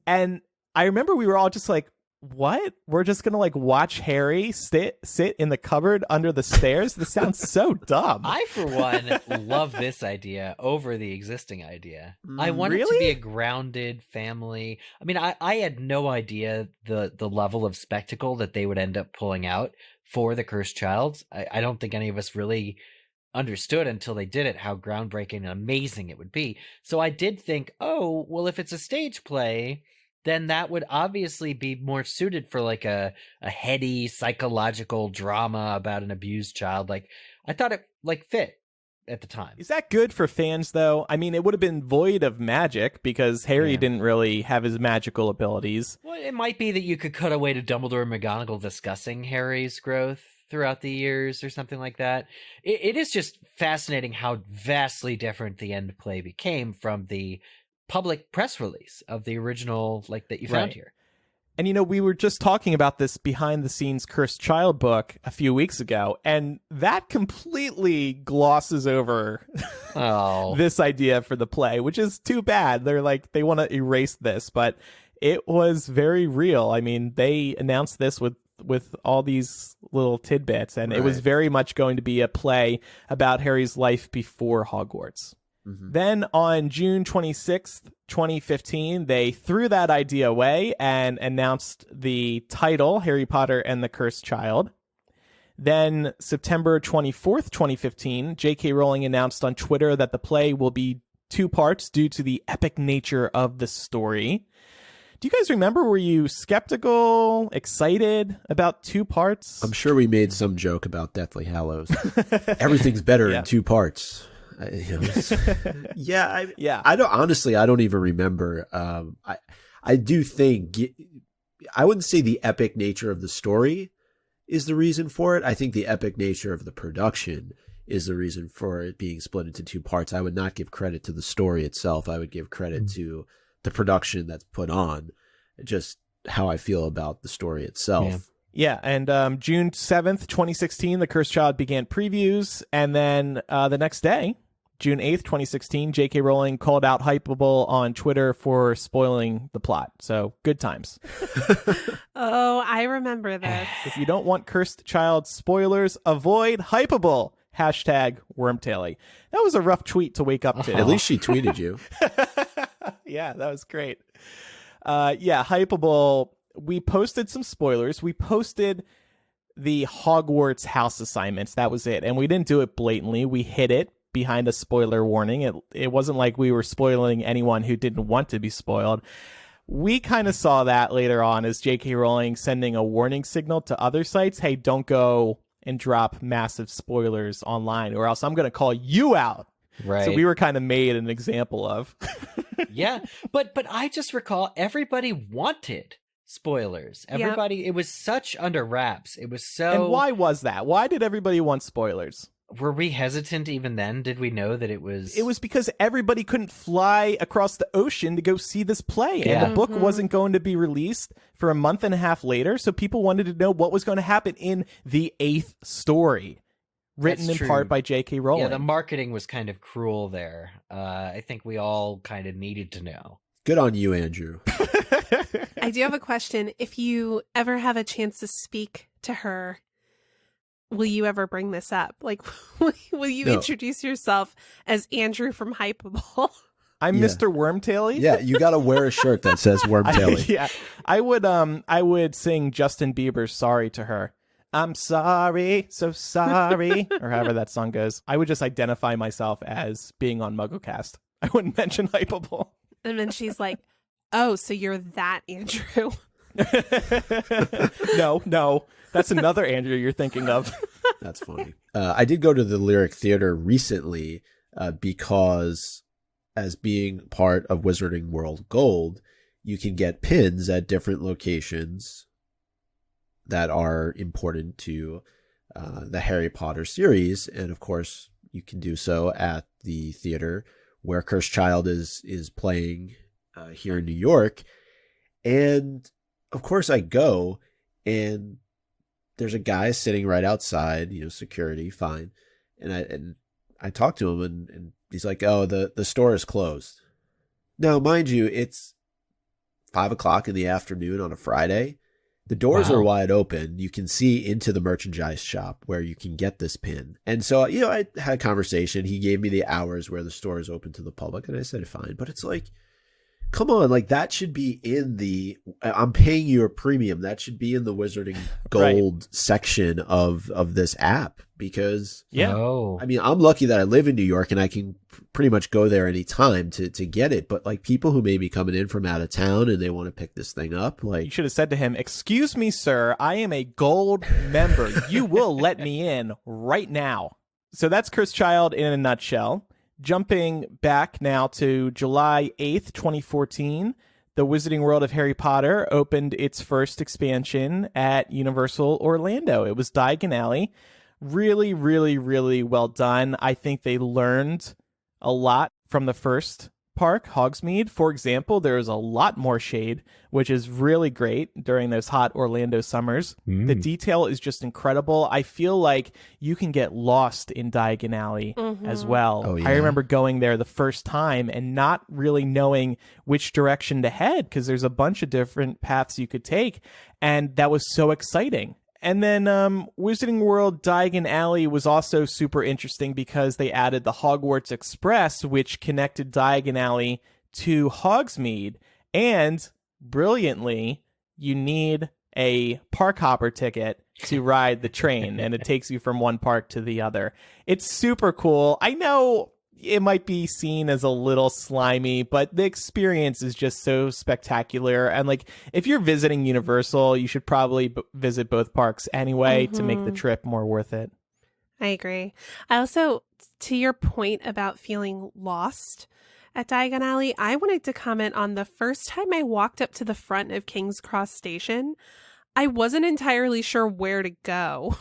Speaker 1: And I remember we were all just like, what? We're just gonna like watch Harry sit in the cupboard under the stairs? This sounds so dumb.
Speaker 3: I, for one, love this idea over the existing idea. I want it to
Speaker 1: Really?
Speaker 3: be a grounded family. I mean, I had no idea the level of spectacle that they would end up pulling out for the Cursed Child. I don't think any of us really understood until they did it how groundbreaking and amazing it would be. So I did think, oh, well, if it's a stage play, then that would obviously be more suited for like a heady psychological drama about an abused child. Like, I thought it like fit at the time.
Speaker 1: Is that good for fans, though? I mean, it would have been void of magic because Harry didn't really have his magical abilities.
Speaker 3: Well, it might be that you could cut away to Dumbledore and McGonagall discussing Harry's growth throughout the years or something like that. It is just fascinating how vastly different the end play became from the public press release of the original, like, that you found here.
Speaker 1: And, you know, we were just talking about this behind-the-scenes Cursed Child book a few weeks ago, and that completely glosses over this idea for the play, which is too bad. They're like, they want to erase this, but it was very real. I mean, they announced this with all these little tidbits, and it was very much going to be a play about Harry's life before Hogwarts. Mm-hmm. Then on June 26th, 2015, they threw that idea away and announced the title, Harry Potter and the Cursed Child. Then September 24th, 2015, J.K. Rowling announced on Twitter that the play will be 2 parts due to the epic nature of the story. Do you guys remember, were you skeptical, excited about 2 parts?
Speaker 2: I'm sure we made some joke about Deathly Hallows. Everything's better in 2 parts. I don't even remember. I do think, I wouldn't say the epic nature of the story is the reason for it. I think the epic nature of the production is the reason for it being split into 2 parts. I would not give credit to the story itself. I would give credit to the production that's put on, just how I feel about the story itself.
Speaker 1: Yeah, and June 7th, 2016, The Cursed Child began previews, and then the next day, June 8th, 2016, J.K. Rowling called out Hypable on Twitter for spoiling the plot. So, good times.
Speaker 4: Oh, I remember this.
Speaker 1: If you don't want Cursed Child spoilers, avoid Hypable. #Wormtaily. That was a rough tweet to wake up to.
Speaker 2: At least she tweeted you.
Speaker 1: Yeah, that was great. Hypable. We posted some spoilers. We posted the Hogwarts house assignments. That was it. And we didn't do it blatantly. We hid it behind a spoiler warning. It wasn't like we were spoiling anyone who didn't want to be spoiled. We kind of saw that later on as J.K. Rowling sending a warning signal to other sites. Hey, don't go and drop massive spoilers online, or else I'm going to call you out.
Speaker 3: Right.
Speaker 1: So we were kind of made an example of.
Speaker 3: Yeah, but I just recall everybody wanted spoilers. Everybody, it was such under wraps. It was so.
Speaker 1: And why was that? Why did everybody want spoilers?
Speaker 3: Were we hesitant even then? Did we know that it was...
Speaker 1: It was because everybody couldn't fly across the ocean to go see this play. Yeah. And the book wasn't going to be released for a month and a half later, so people wanted to know what was going to happen in the 8th story, written in part by J.K. Rowling.
Speaker 3: Yeah, the marketing was kind of cruel there. I think we all kind of needed to know.
Speaker 2: Good on you, Andrew.
Speaker 4: I do have a question. If you ever have a chance to speak to her, will you ever bring this up? Like, will you introduce yourself as Andrew from Hypable?
Speaker 1: I'm Mr. Wormtaily.
Speaker 2: Yeah, you got to wear a shirt that says Wormtaily.
Speaker 1: I would sing Justin Bieber's "Sorry" to her. I'm sorry, so sorry, or however that song goes. I would just identify myself as being on MuggleCast. I wouldn't mention Hypable.
Speaker 4: And then she's like, "Oh, so you're that Andrew?"
Speaker 1: No. That's another Andrew you're thinking of.
Speaker 2: That's funny. I did go to the Lyric Theater recently because as being part of Wizarding World Gold, you can get pins at different locations that are important to the Harry Potter series. And of course, you can do so at the theater where Cursed Child is playing here in New York. And of course I go, and there's a guy sitting right outside, security, fine. And I talked to him, and he's like, "Oh, the store is closed." Now, mind you, it's 5:00 in the afternoon on a Friday. The doors are
Speaker 3: Wow.
Speaker 2: wide open. You can see into the merchandise shop where you can get this pin. And so, I had a conversation. He gave me the hours where the store is open to the public, and I said, fine. But it's like, come on, like that should be I'm paying you a premium. That should be in the Wizarding Gold section of this app because,
Speaker 3: Oh.
Speaker 2: I mean, I'm lucky that I live in New York and I can pretty much go there anytime to get it. But like people who may be coming in from out of town and they want to pick this thing up,
Speaker 1: You
Speaker 2: like,
Speaker 1: should have said to him, "Excuse me, sir, I am a gold member. You will let me in right now." So that's Chris Child in a nutshell. Jumping back now to July 8th, 2014, the Wizarding World of Harry Potter opened its first expansion at Universal Orlando. It was Diagon Alley. Really, really, really well done. I think they learned a lot from the first park, Hogsmeade. For example, there is a lot more shade, which is really great during those hot Orlando summers. The detail is just incredible. I feel like you can get lost in Diagon Alley as well.
Speaker 2: Oh, yeah.
Speaker 1: I remember going there the first time and not really knowing which direction to head because there's a bunch of different paths you could take. And that was so exciting. And then Wizarding World Diagon Alley was also super interesting because they added the Hogwarts Express, which connected Diagon Alley to Hogsmeade. And brilliantly, you need a park hopper ticket to ride the train, and it takes you from one park to the other. It's super cool. I know it might be seen as a little slimy, but the experience is just so spectacular. And like, if you're visiting Universal, you should probably visit both parks anyway to make the trip more worth it.
Speaker 4: I agree. I also, to your point about feeling lost at Diagon Alley, I wanted to comment on the first time I walked up to the front of King's Cross Station, I wasn't entirely sure where to go.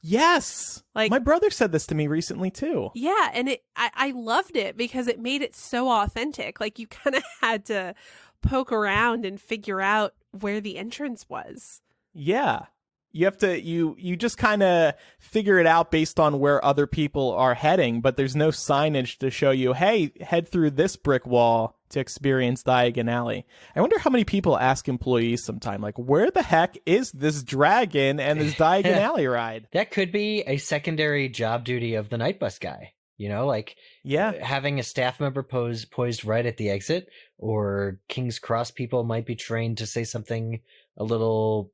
Speaker 1: Yes.
Speaker 4: Like,
Speaker 1: my brother said this to me recently too.
Speaker 4: Yeah, and I loved it because it made it so authentic. Like, you kind of had to poke around and figure out where the entrance was.
Speaker 1: Yeah. You have to, you just kind of figure it out based on where other people are heading, but there's no signage to show you, hey, head through this brick wall to experience Diagon Alley. I wonder how many people ask employees sometime, like, where the heck is this dragon and this Diagon Alley ride?
Speaker 3: That could be a secondary job duty of the night bus guy. Like having a staff member poised right at the exit, or King's Cross people might be trained to say something a little,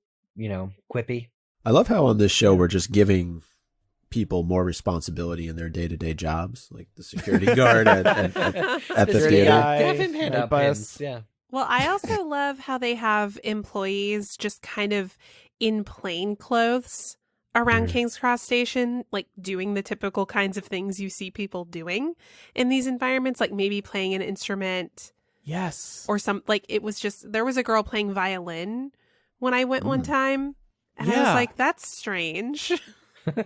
Speaker 3: quippy.
Speaker 2: I love how on this show we're just giving people more responsibility in their day-to-day jobs, like the security guard at the theater.
Speaker 3: They have him hand up pins. Yeah.
Speaker 4: Well, I also love how they have employees just kind of in plain clothes around King's Cross Station, like doing the typical kinds of things you see people doing in these environments, like maybe playing an instrument.
Speaker 1: Yes.
Speaker 4: Or there was a girl playing violin when I went one time, and I was like, that's strange.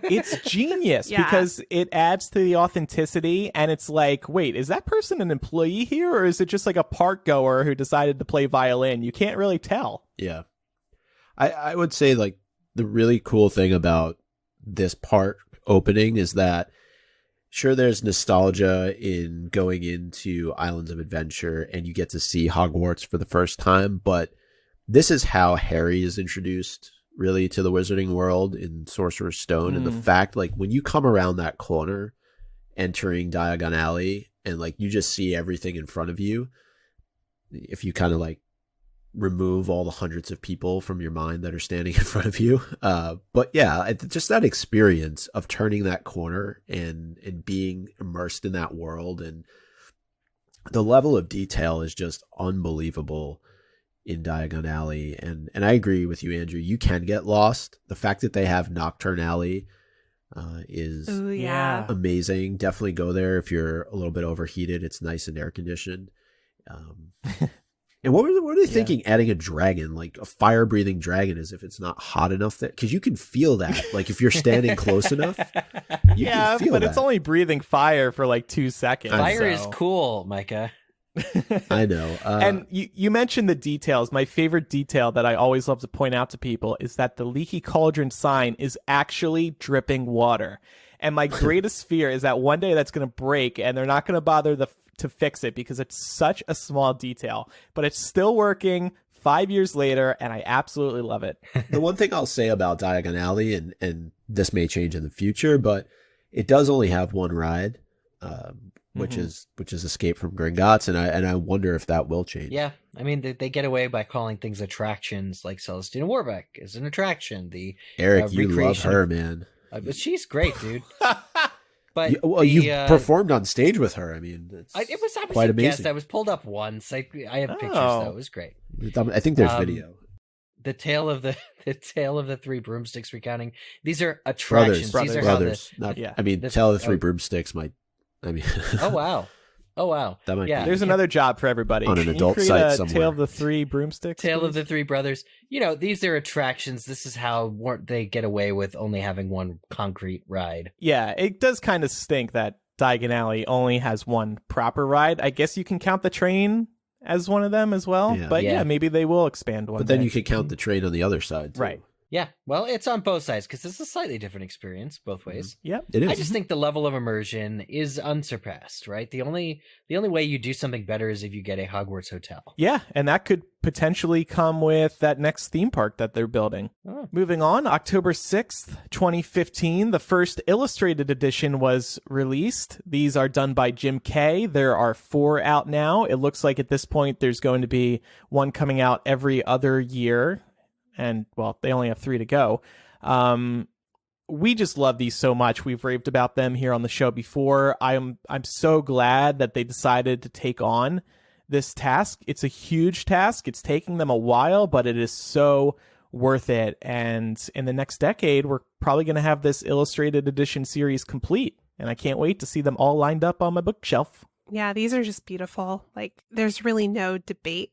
Speaker 1: It's genius
Speaker 4: Yeah.
Speaker 1: because it adds to the authenticity, and it's like, wait, is that person an employee here, or is it just like a park goer who decided to play violin? You can't really tell.
Speaker 2: Yeah. I would say, like, the really cool thing about this park opening is that, sure, there's nostalgia in going into Islands of Adventure and you get to see Hogwarts for the first time, but this is how Harry is introduced really to the Wizarding World in Sorcerer's Stone. And the fact, like, when you come around that corner entering Diagon Alley and like you just see everything in front of you, if you kind of like remove all the hundreds of people from your mind that are standing in front of you. But yeah, just that experience of turning that corner and being immersed in that world, and the level of detail is just unbelievable in Diagon Alley. And I agree with you, Andrew. You can get lost. The fact that they have Nocturne Alley is amazing. Definitely go there if you're a little bit overheated. It's nice and air conditioned. And what were they thinking? Adding a dragon, like a fire breathing dragon, as if it's not hot enough that, because you can feel that. Like if you're standing close enough, you can feel
Speaker 1: but
Speaker 2: that.
Speaker 1: it's only breathing fire for like 2 seconds.
Speaker 3: Fire is cool, Micah.
Speaker 2: I know.
Speaker 1: And you mentioned the details. My favorite detail that I always love to point out to people is that the Leaky Cauldron sign is actually dripping water. And my greatest fear is that one day that's going to break and they're not going to bother to fix it because it's such a small detail. But it's still working 5 years later, and I absolutely love it.
Speaker 2: The one thing I'll say about Diagon Alley, and this may change in the future, but it does only have one ride, which is Escape from Gringotts, and I wonder if that will change.
Speaker 3: Yeah, I mean they get away by calling things attractions, like Celestina Warbeck is an attraction. The
Speaker 2: Eric, you love
Speaker 3: recreation
Speaker 2: her,
Speaker 3: of-
Speaker 2: man.
Speaker 3: but she's great, dude. But
Speaker 2: You performed on stage with her. I mean,
Speaker 3: I was
Speaker 2: quite
Speaker 3: a guest.
Speaker 2: amazing.
Speaker 3: I was pulled up once. I have pictures
Speaker 1: Oh.
Speaker 3: though. It was great.
Speaker 2: I think there's video.
Speaker 3: The tale of the three broomsticks recounting. These are attractions.
Speaker 2: Brothers,
Speaker 3: These are
Speaker 2: brothers.
Speaker 3: how
Speaker 2: Not,
Speaker 1: yeah.
Speaker 2: I mean, Tale of the Three Broomsticks might. I mean,
Speaker 3: Oh wow.
Speaker 2: that might
Speaker 3: Yeah.
Speaker 2: be.
Speaker 1: There's another job for everybody.
Speaker 2: On an
Speaker 1: Can you
Speaker 2: adult
Speaker 1: create
Speaker 2: site
Speaker 1: a
Speaker 2: somewhere.
Speaker 1: Tale of the Three Broomsticks.
Speaker 3: Tale of
Speaker 1: please?
Speaker 3: the Three Brothers. These are attractions. This is how they get away with only having one concrete ride.
Speaker 1: Yeah, it does kind of stink that Diagon Alley only has one proper ride. I guess you can count the train as one of them as well.
Speaker 2: Yeah.
Speaker 1: But
Speaker 3: Yeah.
Speaker 1: yeah, maybe they will expand one
Speaker 2: But then
Speaker 1: day.
Speaker 2: you could count the train on the other side, too.
Speaker 1: Right.
Speaker 3: Yeah, well, it's on both sides because it's a slightly different experience both ways.
Speaker 1: Yep.
Speaker 2: It is.
Speaker 3: I just think the level of immersion is unsurpassed, right? The only way you do something better is if you get a Hogwarts hotel.
Speaker 1: Yeah, and that could potentially come with that next theme park that they're building.
Speaker 3: Oh.
Speaker 1: Moving on, October 6th, 2015, the first illustrated edition was released. These are done by Jim Kay. There are 4 out now. It looks like at this point there's going to be one coming out every other year. And, well, they only have 3 to go. We just love these so much. We've raved about them here on the show before. I'm so glad that they decided to take on this task. It's a huge task. It's taking them a while, but it is so worth it. And in the next decade, we're probably going to have this illustrated edition series complete. And I can't wait to see them all lined up on my bookshelf.
Speaker 4: Yeah, these are just beautiful. Like, there's really no debate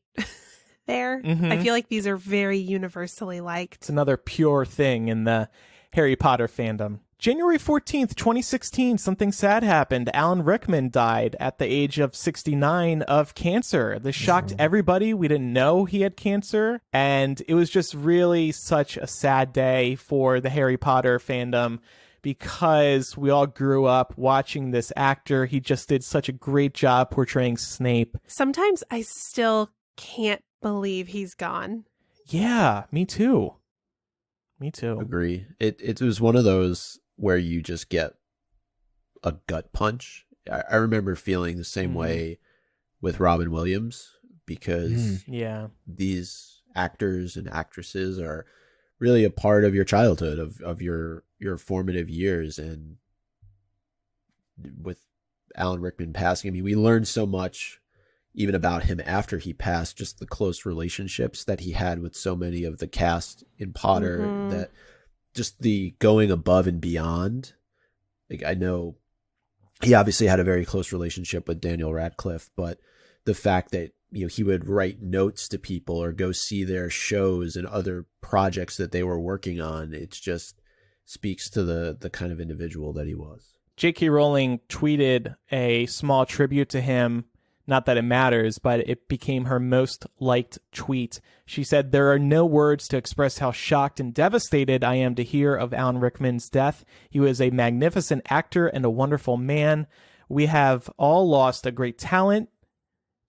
Speaker 4: there. I feel like these are very universally liked.
Speaker 1: It's another pure thing in the Harry Potter fandom. January 14th, 2016, something sad happened. Alan Rickman died at the age of 69 of cancer. This shocked everybody. We didn't know he had cancer. And it was just really such a sad day for the Harry Potter fandom because we all grew up watching this actor. He just did such a great job portraying Snape.
Speaker 4: Sometimes I still can't believe he's gone.
Speaker 1: Yeah, me too. Me too.
Speaker 2: Agree. It was one of those where you just get a gut punch. I remember feeling the same way with Robin Williams because
Speaker 1: Yeah.
Speaker 2: these actors and actresses are really a part of your childhood, of your formative years. And with Alan Rickman passing, I mean, we learned so much even about him after he passed, just the close relationships that he had with so many of the cast in Potter, that just the going above and beyond. Like, I know he obviously had a very close relationship with Daniel Radcliffe, but the fact that, you know, he would write notes to people or go see their shows and other projects that they were working on, it just speaks to the kind of individual that he was.
Speaker 1: J.K. Rowling tweeted a small tribute to him. Not that it matters, but it became her most liked tweet. She said, "There are no words to express how shocked and devastated I am to hear of Alan Rickman's death. He was a magnificent actor and a wonderful man. We have all lost a great talent,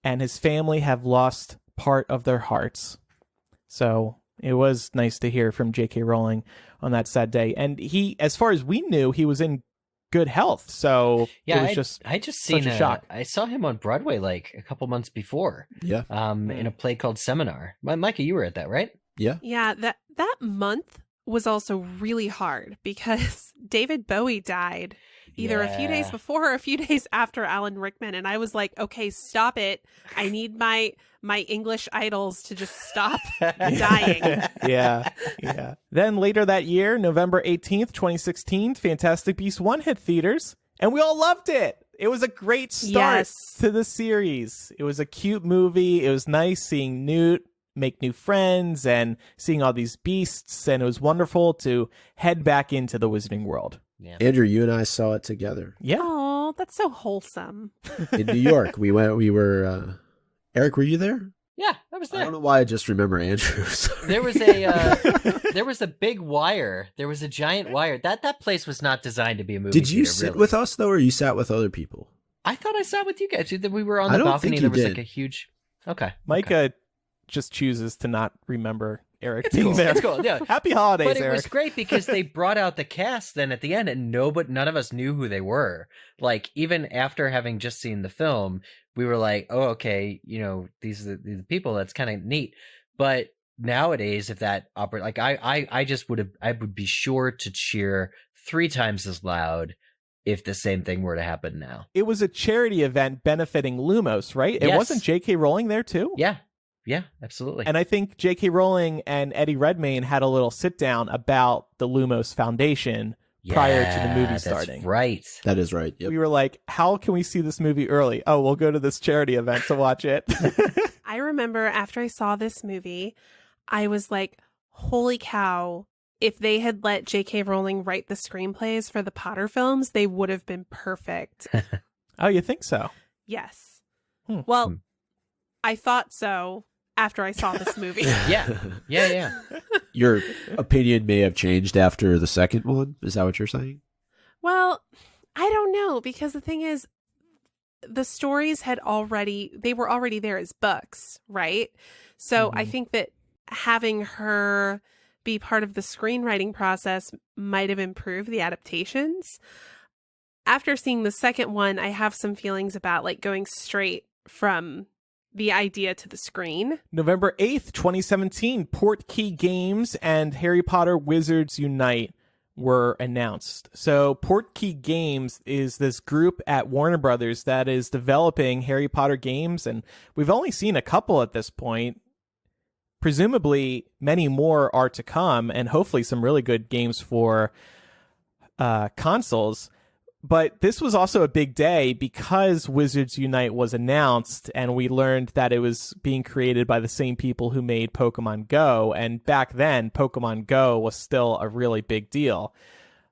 Speaker 1: and his family have lost part of their hearts." So it was nice to hear from J.K. Rowling on that sad day. And he, as far as we knew, he was in good health. So
Speaker 3: Yeah,
Speaker 1: it was
Speaker 3: I just
Speaker 1: such
Speaker 3: seen
Speaker 1: a shock.
Speaker 3: I saw him on Broadway like a couple months before.
Speaker 2: Yeah.
Speaker 3: In a play called Seminar. Micah, you were at that, right?
Speaker 2: Yeah.
Speaker 4: Yeah, that month was also really hard because David Bowie died either a few days
Speaker 3: Yeah.
Speaker 4: before or a few days after Alan Rickman, and I was like, okay, stop it. I need my English idols to just stop dying.
Speaker 1: Yeah. Then later that year, November 18th, 2016, Fantastic Beasts 1 hit theaters, and we all loved it. It was a great start
Speaker 4: Yes.
Speaker 1: to the series. It was a cute movie. It was nice seeing Newt make new friends and seeing all these beasts, and it was wonderful to head back into the Wizarding World.
Speaker 3: Yeah.
Speaker 2: Andrew, you and I saw it together
Speaker 1: Yeah.
Speaker 4: Oh, that's so wholesome.
Speaker 2: in New York. We were, Eric, were you there?
Speaker 3: Yeah, I was
Speaker 2: I
Speaker 3: there.
Speaker 2: don't know why I just remember Andrew. Sorry.
Speaker 3: There was a big wire. There was a giant wire. That place was not designed to be a movie.
Speaker 2: Did you
Speaker 3: theater,
Speaker 2: sit
Speaker 3: really.
Speaker 2: with us, though, or you sat with other people?
Speaker 3: I thought I sat with you guys. We were on
Speaker 2: I
Speaker 3: the
Speaker 2: don't
Speaker 3: balcony.
Speaker 2: think
Speaker 3: There
Speaker 2: you
Speaker 3: was
Speaker 2: did.
Speaker 3: like a huge. Okay.
Speaker 1: Micah just chooses to not remember Eric being
Speaker 3: cool.
Speaker 1: there.
Speaker 3: It's cool. Yeah.
Speaker 1: Happy holidays,
Speaker 3: But it
Speaker 1: Eric.
Speaker 3: was great because they brought out the cast then at the end, and none of us knew who they were. Like, even after having just seen the film, we were like, "Oh, okay, these are the people. That's kind of neat." But nowadays, if that I would be sure to cheer 3 times as loud if the same thing were to happen now.
Speaker 1: It was a charity event benefiting Lumos, right? It
Speaker 3: Yes.
Speaker 1: wasn't J.K. Rowling there too?
Speaker 3: Yeah, absolutely.
Speaker 1: And I think J.K. Rowling and Eddie Redmayne had a little sit down about the Lumos Foundation prior to the movie starting.
Speaker 3: That's right.
Speaker 2: That is right. Yep.
Speaker 1: We were like, how can we see this movie early? Oh, we'll go to this charity event to watch it.
Speaker 4: I remember after I saw this movie, I was like, holy cow. If they had let J.K. Rowling write the screenplays for the Potter films, they would have been perfect.
Speaker 1: Oh, you think so?
Speaker 4: Yes. Well, I thought so after I saw this movie.
Speaker 3: Yeah.
Speaker 2: Your opinion may have changed after the second one. Is that what you're saying?
Speaker 4: Well, I don't know, because the thing is, the stories they were already there as books, right? So I think that having her be part of the screenwriting process might have improved the adaptations. After seeing the second one, I have some feelings about like going straight from the idea to the screen.
Speaker 1: November 8th, 2017, Portkey Games and Harry Potter Wizards Unite were announced. So Portkey Games is this group at Warner Brothers that is developing Harry Potter games, and we've only seen a couple at this point. Presumably many more are to come, and hopefully some really good games for consoles. But this was also a big day because Wizards Unite was announced, and we learned that it was being created by the same people who made Pokemon Go. And back then, Pokemon Go was still a really big deal.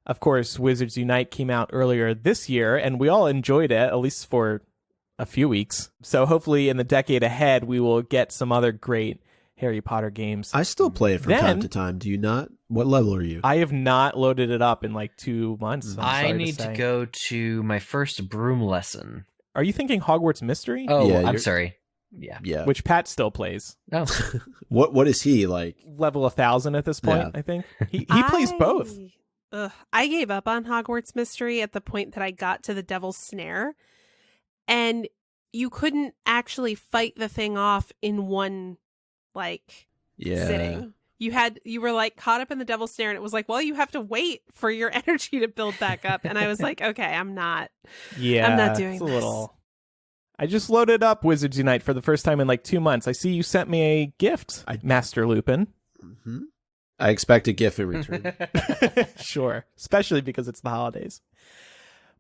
Speaker 1: Of course, Wizards Unite came out earlier this year, and we all enjoyed it, at least for a few weeks. So hopefully in the decade ahead, we will get some other great Harry Potter games.
Speaker 2: I still play it from time to time. Do you not? What level are you?
Speaker 1: I have not loaded it up in like 2 months.
Speaker 3: I need to go to my first broom lesson.
Speaker 1: Are you thinking Hogwarts Mystery?
Speaker 3: Oh,
Speaker 2: Yeah,
Speaker 3: I'm sorry. Yeah.
Speaker 1: Which Pat still plays.
Speaker 3: Oh.
Speaker 2: What is he like?
Speaker 1: Level 1,000 at this point,
Speaker 2: Yeah.
Speaker 1: I think. He plays both.
Speaker 4: I gave up on Hogwarts Mystery at the point that I got to the Devil's Snare, and you couldn't actually fight the thing off in one sitting. You were like caught up in the Devil's Snare, and it was like, well, you have to wait for your energy to build back up. And I was like, okay, I'm not doing this.
Speaker 1: I just loaded up Wizards Unite for the first time in like 2 months. I see you sent me a gift, Master Lupin.
Speaker 2: Mm-hmm. I expect a gift in return.
Speaker 1: Sure, especially because it's the holidays.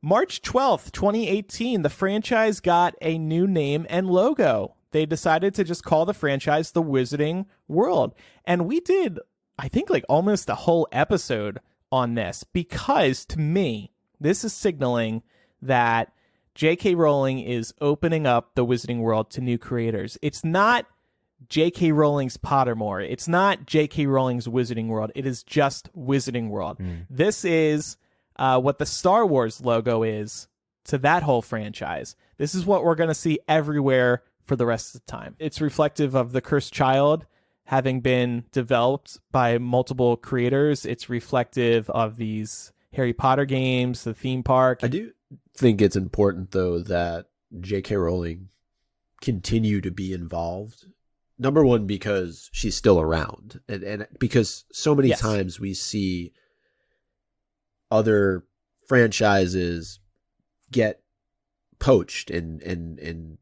Speaker 1: March 12th, 2018, the franchise got a new name and logo. They decided to just call the franchise the Wizarding World. And we did, I think, like almost a whole episode on this because, to me, this is signaling that J.K. Rowling is opening up the Wizarding World to new creators. It's not J.K. Rowling's Pottermore. It's not J.K. Rowling's Wizarding World. It is just Wizarding World. This is what the Star Wars logo is to that whole franchise. This is what we're going to see everywhere for the rest of the time. It's reflective of The Cursed Child having been developed by multiple creators. It's reflective of these Harry Potter games, the theme park.
Speaker 2: I do think it's important, though, that J.K. Rowling continue to be involved. Number one, because she's still around. And because so many times we see other franchises get poached and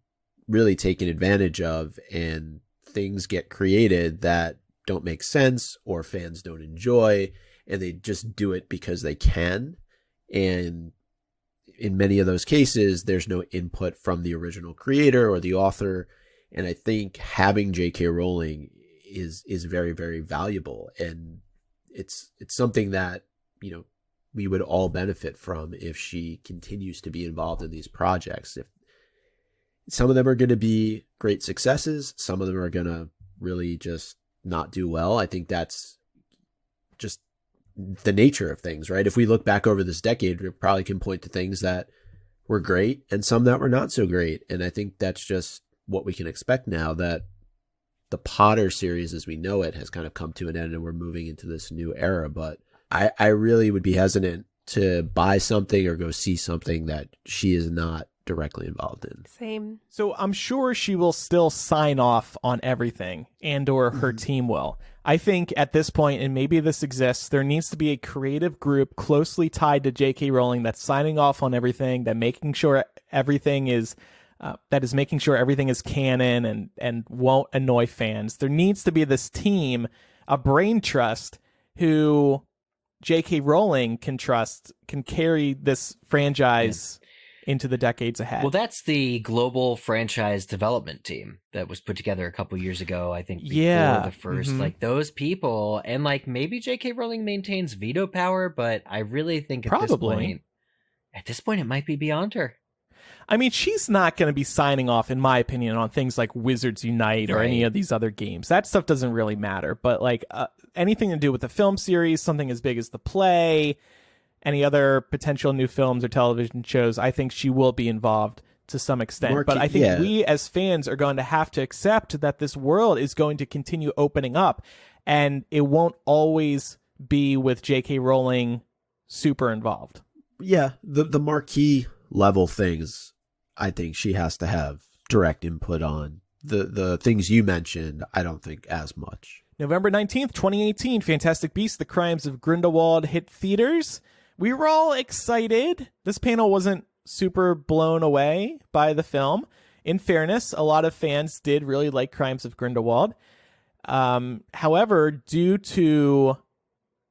Speaker 2: really taken advantage of, and things get created that don't make sense or fans don't enjoy, and they just do it because they can. And in many of those cases, there's no input from the original creator or the author. And I think having J.K. Rowling is very, very valuable. And it's something that, we would all benefit from if she continues to be involved in these projects. If some of them are going to be great successes, some of them are going to really just not do well. I think that's just the nature of things, right? If we look back over this decade, we probably can point to things that were great and some that were not so great. And I think that's just what we can expect now, that the Potter series as we know it has kind of come to an end and we're moving into this new era. But I really would be hesitant to buy something or go see something that she is not directly involved in.
Speaker 4: Same.
Speaker 1: So I'm sure she will still sign off on everything, and or her team will. I think at this point, and maybe this exists, there needs to be a creative group closely tied to J.K. Rowling that's signing off on everything, that making sure everything is making sure everything is canon and won't annoy fans. There needs to be this team, a brain trust, who J.K. Rowling can trust, can carry this franchise into the decades ahead.
Speaker 3: Well, that's the global franchise development team that was put together a couple years ago, I think, before the first, like, those people. And, like, maybe J.K. Rowling maintains veto power, but I really think at this point, it might be beyond her.
Speaker 1: I mean, she's not going to be signing off, in my opinion, on things like Wizards Unite or any of these other games. That stuff doesn't really matter. But, like, anything to do with the film series, something as big as the play, any other potential new films or television shows, I think she will be involved to some extent. But I think we as fans are going to have to accept that this world is going to continue opening up, and it won't always be with J.K. Rowling super involved.
Speaker 2: Yeah, the marquee level things, I think she has to have direct input on. The things you mentioned, I don't think as much.
Speaker 1: November 19th, 2018, Fantastic Beasts: The Crimes of Grindelwald hit theaters. We were all excited. This panel wasn't super blown away by the film. In fairness, a lot of fans did really like Crimes of Grindelwald. However, due to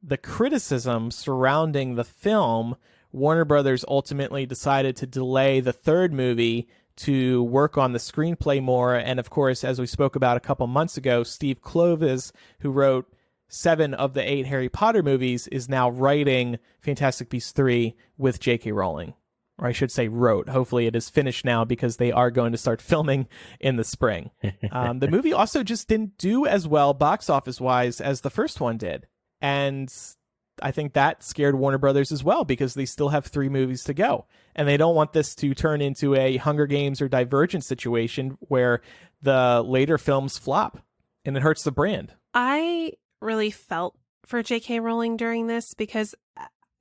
Speaker 1: the criticism surrounding the film, Warner Brothers ultimately decided to delay the third movie to work on the screenplay more. And of course, as we spoke about a couple months ago, Steve Kloves, who wrote 7 of the 8 Harry Potter movies, is now writing Fantastic Beasts 3 with J.K. Rowling. Or I should say wrote. Hopefully it is finished now because they are going to start filming in the spring. The movie also just didn't do as well box office-wise as the first one did. And I think that scared Warner Brothers as well because they still have 3 movies to go. And they don't want this to turn into a Hunger Games or Divergent situation where the later films flop and it hurts the brand.
Speaker 4: I really felt for J.K. Rowling during this because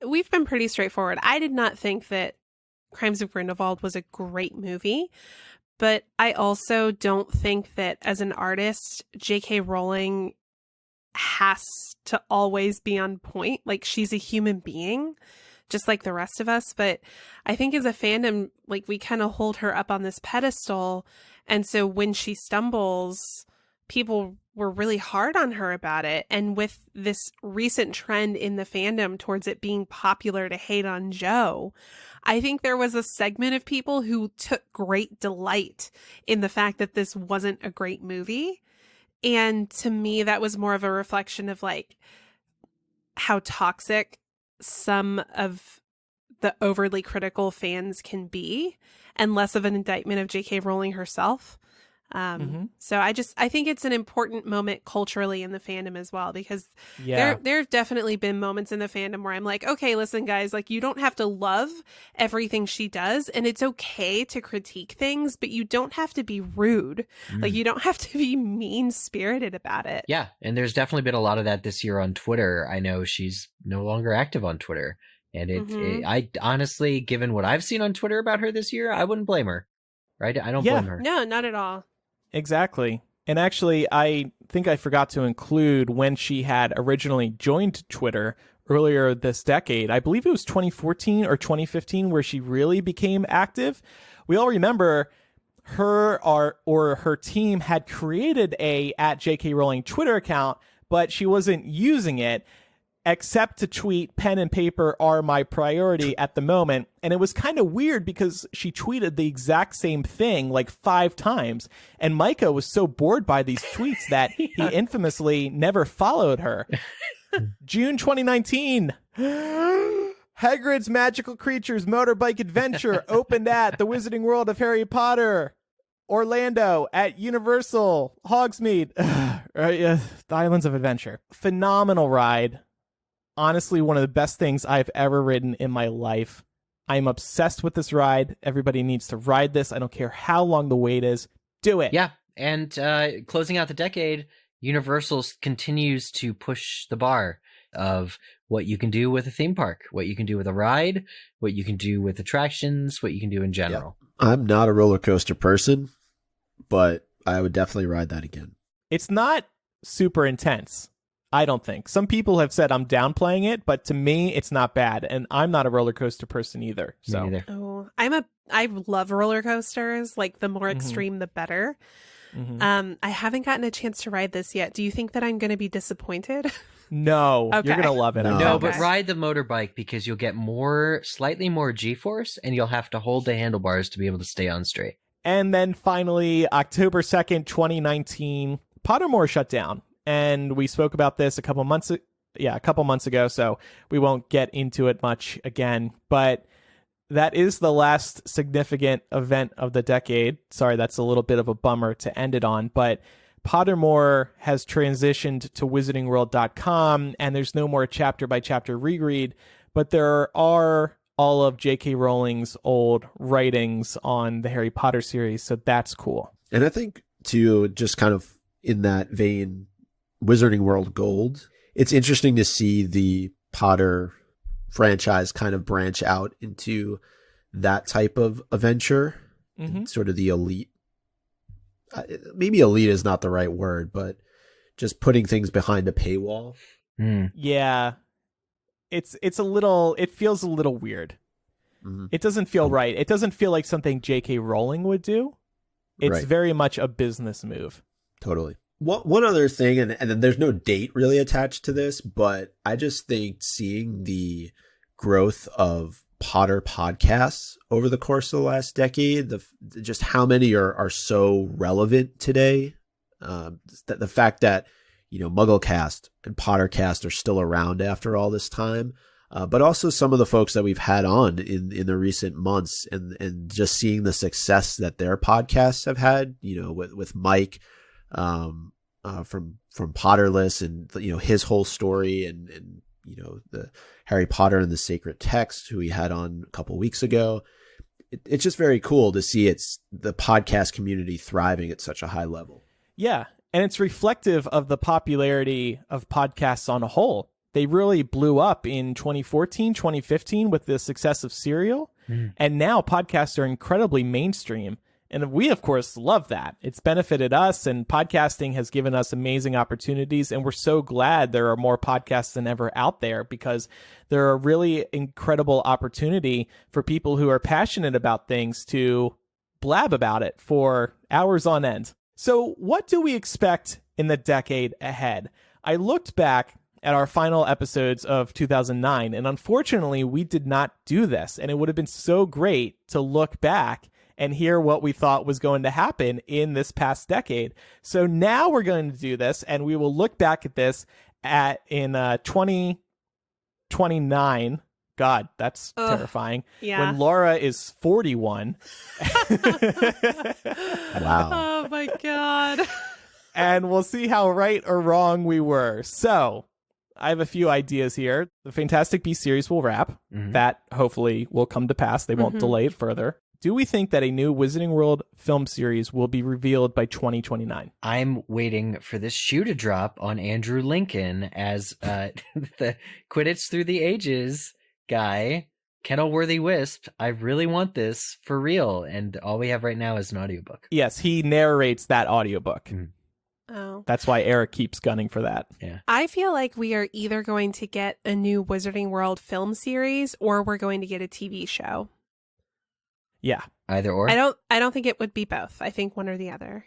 Speaker 4: we've been pretty straightforward. I did not think that Crimes of Grindelwald was a great movie, but I also don't think that as an artist, J.K. Rowling has to always be on point. Like, she's a human being, just like the rest of us. But I think as a fandom, like, we kind of hold her up on this pedestal. And so when she stumbles, people were really hard on her about it. And with this recent trend in the fandom towards it being popular to hate on Jo, I think there was a segment of people who took great delight in the fact that this wasn't a great movie. And to me, that was more of a reflection of like how toxic some of the overly critical fans can be and less of an indictment of J.K. Rowling herself. So I think it's an important moment culturally in the fandom as well, because there have definitely been moments in the fandom where I'm like, okay, listen, guys, like, you don't have to love everything she does, and it's okay to critique things, but you don't have to be rude. Like, you don't have to be mean-spirited about it.
Speaker 3: Yeah, and there's definitely been a lot of that this year on Twitter. I know she's no longer active on Twitter, and I honestly, given what I've seen on Twitter about her this year, I wouldn't blame her. Right? I don't blame her.
Speaker 4: No, not at all.
Speaker 1: Exactly. And actually, I think I forgot to include when she had originally joined Twitter earlier this decade. I believe it was 2014 or 2015 where she really became active. We all remember her or her team had created a @JK Rowling Twitter account, but she wasn't using it except to tweet "pen and paper are my priority at the moment." And it was kind of weird because she tweeted the exact same thing like 5 times. And Micah was so bored by these tweets that he infamously never followed her. June 2019. Hagrid's Magical Creatures Motorbike Adventure opened at the Wizarding World of Harry Potter, Orlando, at Universal, Hogsmeade, the Islands of Adventure. Phenomenal ride. Honestly, one of the best things I've ever ridden in my life. I'm obsessed with this ride. Everybody needs to ride this. I don't care how long the wait is. Do it.
Speaker 3: Yeah, And closing out the decade, Universal continues to push the bar of what you can do with a theme park, what you can do with a ride, what you can do with attractions, what you can do in general.
Speaker 2: Yep. I'm not a roller coaster person, but I would definitely ride that again.
Speaker 1: It's not super intense, I don't think. Some people have said I'm downplaying it, but to me, it's not bad. And I'm not a roller coaster person either. So.
Speaker 3: Me neither.
Speaker 4: Oh, I love roller coasters. Like the more extreme, the better.
Speaker 1: Mm-hmm.
Speaker 4: I haven't gotten a chance to ride this yet. Do you think that I'm going to be disappointed?
Speaker 1: No,
Speaker 4: Okay.
Speaker 1: you're going to love it.
Speaker 3: No,
Speaker 4: Okay.
Speaker 3: but ride the motorbike because you'll get slightly more G-force, and you'll have to hold the handlebars to be able to stay on straight.
Speaker 1: And then finally, October 2nd, 2019, Pottermore shut down. And we spoke about this a couple months ago, so we won't get into it much again. But that is the last significant event of the decade. Sorry, that's a little bit of a bummer to end it on, but Pottermore has transitioned to wizardingworld.com, and there's no more chapter-by-chapter reread, but there are all of J.K. Rowling's old writings on the Harry Potter series, so that's cool.
Speaker 2: And I think, too, just kind of in that vein, Wizarding World Gold, it's interesting to see the Potter franchise kind of branch out into that type of adventure, sort of the elite. Maybe elite is not the right word, but just putting things behind a paywall.
Speaker 1: Yeah. It feels a little weird. It doesn't feel right. It doesn't feel like something J.K. Rowling would do. It's very much a business move.
Speaker 2: Totally. One other thing, and then there's no date really attached to this, but I just think seeing the growth of Potter podcasts over the course of the last decade, just how many are so relevant today, the fact that, MuggleCast and Pottercast are still around after all this time, but also some of the folks that we've had on in the recent months, and just seeing the success that their podcasts have had, with Mike from Potterless, and his whole story, and the Harry Potter and the Sacred Text, who we had on a couple weeks ago. It's just very cool to see the podcast community thriving at such a high level.
Speaker 1: Yeah, and it's reflective of the popularity of podcasts on a whole. They really blew up in 2014, 2015 with the success of Serial, and now podcasts are incredibly mainstream. And we, of course, love that. It's benefited us, and podcasting has given us amazing opportunities. And we're so glad there are more podcasts than ever out there, because they're a really incredible opportunity for people who are passionate about things to blab about it for hours on end. So what do we expect in the decade ahead? I looked back at our final episodes of 2009, and unfortunately, we did not do this. And it would have been so great to look back and hear what we thought was going to happen in this past decade. So now we're going to do this, and we will look back at this in 2029. God, that's terrifying.
Speaker 4: Yeah.
Speaker 1: When Laura is 41.
Speaker 2: Wow.
Speaker 4: Oh my God.
Speaker 1: And we'll see how right or wrong we were. So I have a few ideas here. The Fantastic Beasts series will wrap. That hopefully will come to pass. They won't delay it further. Do we think that a new Wizarding World film series will be revealed by 2029?
Speaker 3: I'm waiting for this shoe to drop on Andrew Lincoln as the Quidditch Through the Ages guy, Kennel-worthy Wisp. I really want this for real, and all we have right now is an audiobook.
Speaker 1: Yes, he narrates that audiobook.
Speaker 4: Oh.
Speaker 1: That's why Eric keeps gunning for that.
Speaker 3: Yeah.
Speaker 4: I feel like we are either going to get a new Wizarding World film series, or we're going to get a TV show.
Speaker 1: Yeah.
Speaker 3: Either or.
Speaker 4: I don't think it would be both. I think one or the other.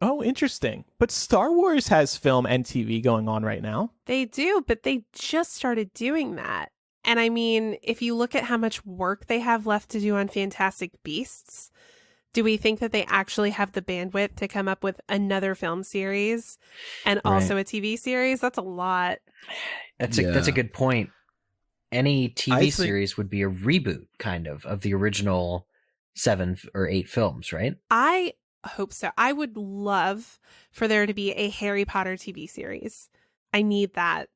Speaker 1: Oh, interesting. But Star Wars has film and TV going on right now.
Speaker 4: They do, but they just started doing that. And I mean, if you look at how much work they have left to do on Fantastic Beasts, do we think that they actually have the bandwidth to come up with another film series and also a TV series? That's a lot.
Speaker 3: That's a good point. Any TV series would be a reboot, kind of the original 7 or 8 films, right?
Speaker 4: I hope so. I would love for there to be a Harry Potter TV series. I need that.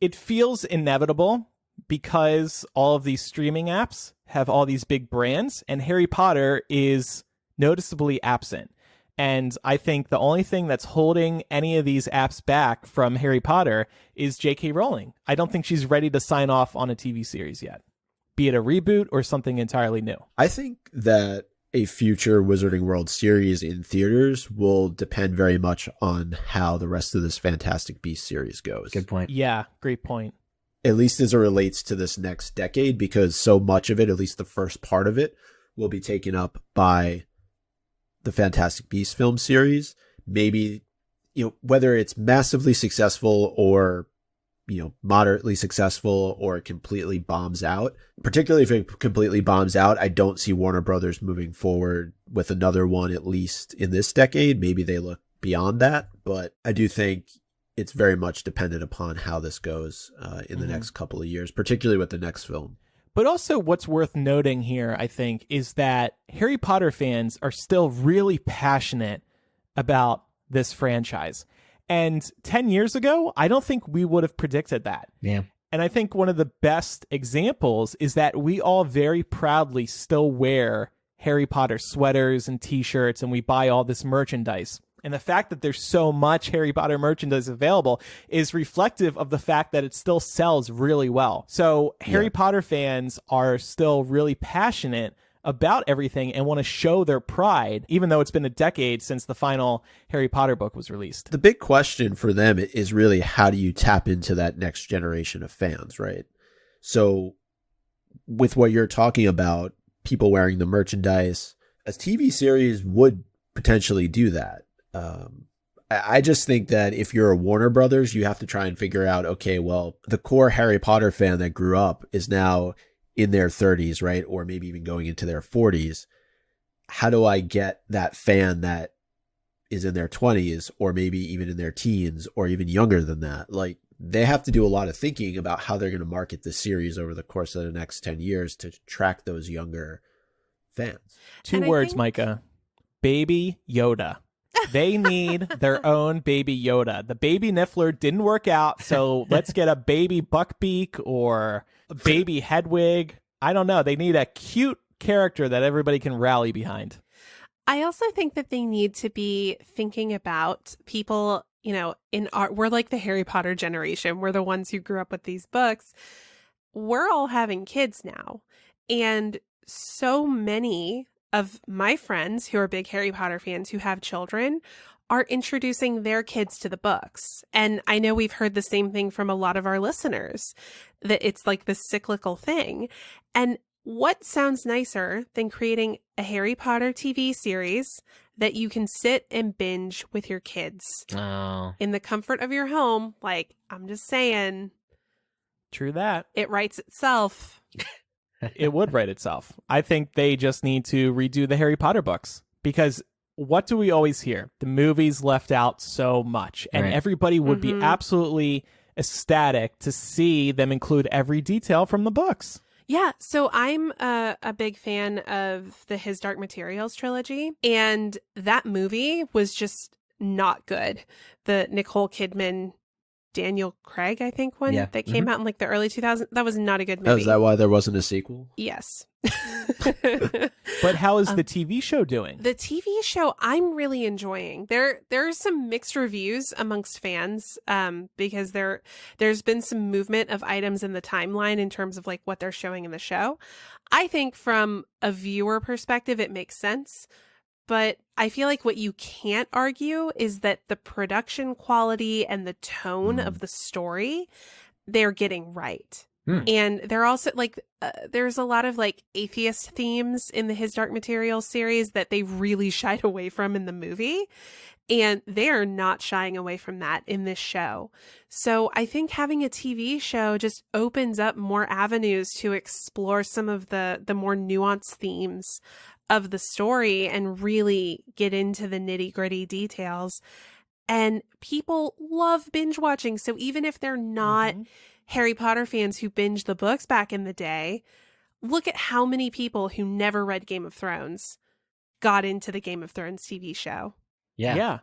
Speaker 1: It feels inevitable because all of these streaming apps have all these big brands, and Harry Potter is noticeably absent. And I think the only thing that's holding any of these apps back from Harry Potter is J.K. Rowling. I don't think she's ready to sign off on a TV series yet, be it a reboot or something entirely new.
Speaker 2: I think that a future Wizarding World series in theaters will depend very much on how the rest of this Fantastic Beasts series goes.
Speaker 3: Good point.
Speaker 1: Yeah, great point.
Speaker 2: At least as it relates to this next decade, because so much of it, at least the first part of it, will be taken up by the Fantastic Beasts film series. Maybe, whether it's massively successful or, moderately successful or it completely bombs out. Particularly if it completely bombs out, I don't see Warner Brothers moving forward with another one, at least in this decade. Maybe they look beyond that, but I do think it's very much dependent upon how this goes in the next couple of years, particularly with the next film.
Speaker 1: But also what's worth noting here, I think, is that Harry Potter fans are still really passionate about this franchise. And 10 years ago, I don't think we would have predicted that.
Speaker 3: Yeah.
Speaker 1: And I think one of the best examples is that we all very proudly still wear Harry Potter sweaters and t-shirts, and we buy all this merchandise. And the fact that there's so much Harry Potter merchandise available is reflective of the fact that it still sells really well. So Harry Potter fans are still really passionate about everything and want to show their pride, even though it's been a decade since the final Harry Potter book was released.
Speaker 2: The big question for them is really, how do you tap into that next generation of fans, right? So with what you're talking about, people wearing the merchandise, a TV series would potentially do that. I just think that if you're a Warner Brothers, you have to try and figure out, okay, well, the core Harry Potter fan that grew up is now in their 30s, right? Or maybe even going into their 40s. How do I get that fan that is in their 20s or maybe even in their teens or even younger than that? Like, they have to do a lot of thinking about how they're going to market the series over the course of the next 10 years to track those younger fans.
Speaker 1: Two words, Micah. Baby Yoda. They need their own baby Yoda. The baby Niffler didn't work out, so let's get a baby Buckbeak or a baby Hedwig. I don't know. They need a cute character that everybody can rally behind.
Speaker 4: I also think that they need to be thinking about people, we're like the Harry Potter generation. We're the ones who grew up with these books. We're all having kids now. And so many of my friends who are big Harry Potter fans who have children are introducing their kids to the books. And I know we've heard the same thing from a lot of our listeners, that it's like this cyclical thing. And what sounds nicer than creating a Harry Potter TV series that you can sit and binge with your kids in the comfort of your home? Like, I'm just saying.
Speaker 1: True that.
Speaker 4: It writes itself.
Speaker 1: It would write itself. I think they just need to redo the Harry Potter books, because what do we always hear? The movies left out so much, and everybody would be absolutely ecstatic to see them include every detail from the books.
Speaker 4: Yeah, so I'm a big fan of the His Dark Materials trilogy, and that movie was just not good. The Nicole Kidman, Daniel Craig, I think, one that came out in like the early 2000s. That was not a good movie.
Speaker 2: Oh, is that why there wasn't a sequel?
Speaker 4: Yes.
Speaker 1: But how is the TV show doing?
Speaker 4: The TV show, I'm really enjoying. There are some mixed reviews amongst fans because there's been some movement of items in the timeline in terms of like what they're showing in the show. I think from a viewer perspective, it makes sense. But I feel like what you can't argue is that the production quality and the tone of the story, they're getting right. And they're also like, there's a lot of like atheist themes in the His Dark Materials series that they really shied away from in the movie. And they are not shying away from that in this show. So I think having a TV show just opens up more avenues to explore some of the more nuanced themes of the story and really get into the nitty-gritty details. And people love binge watching. So even if they're not Harry Potter fans who binged the books back in the day, look at how many people who never read Game of Thrones got into the Game of Thrones TV show.
Speaker 1: Yeah.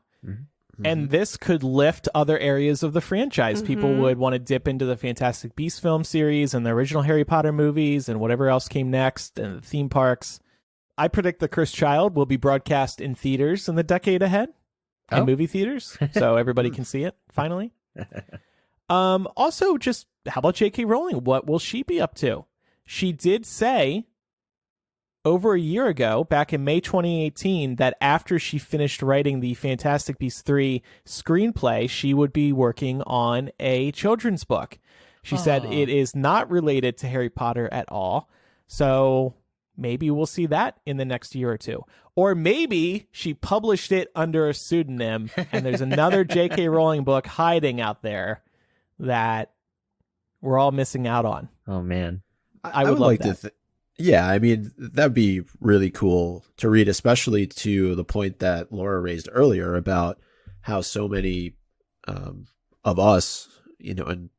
Speaker 1: And this could lift other areas of the franchise. People would want to dip into the Fantastic Beasts film series and the original Harry Potter movies and whatever else came next and the theme parks. I predict The Cursed Child will be broadcast in theaters in the decade ahead, in movie theaters, so everybody can see it finally. Also, just how about J.K. Rowling? What will she be up to? She did say over a year ago, back in May 2018, that after she finished writing the Fantastic Beasts 3 screenplay, she would be working on a children's book. She said it is not related to Harry Potter at all. So maybe we'll see that in the next year or two. Or maybe she published it under a pseudonym and there's another J.K. Rowling book hiding out there that we're all missing out on.
Speaker 3: Oh, man.
Speaker 2: I
Speaker 1: would love
Speaker 2: like
Speaker 1: that.
Speaker 2: to yeah, I mean, that'd be really cool to read, especially to the point that Laura raised earlier about how so many of us, and,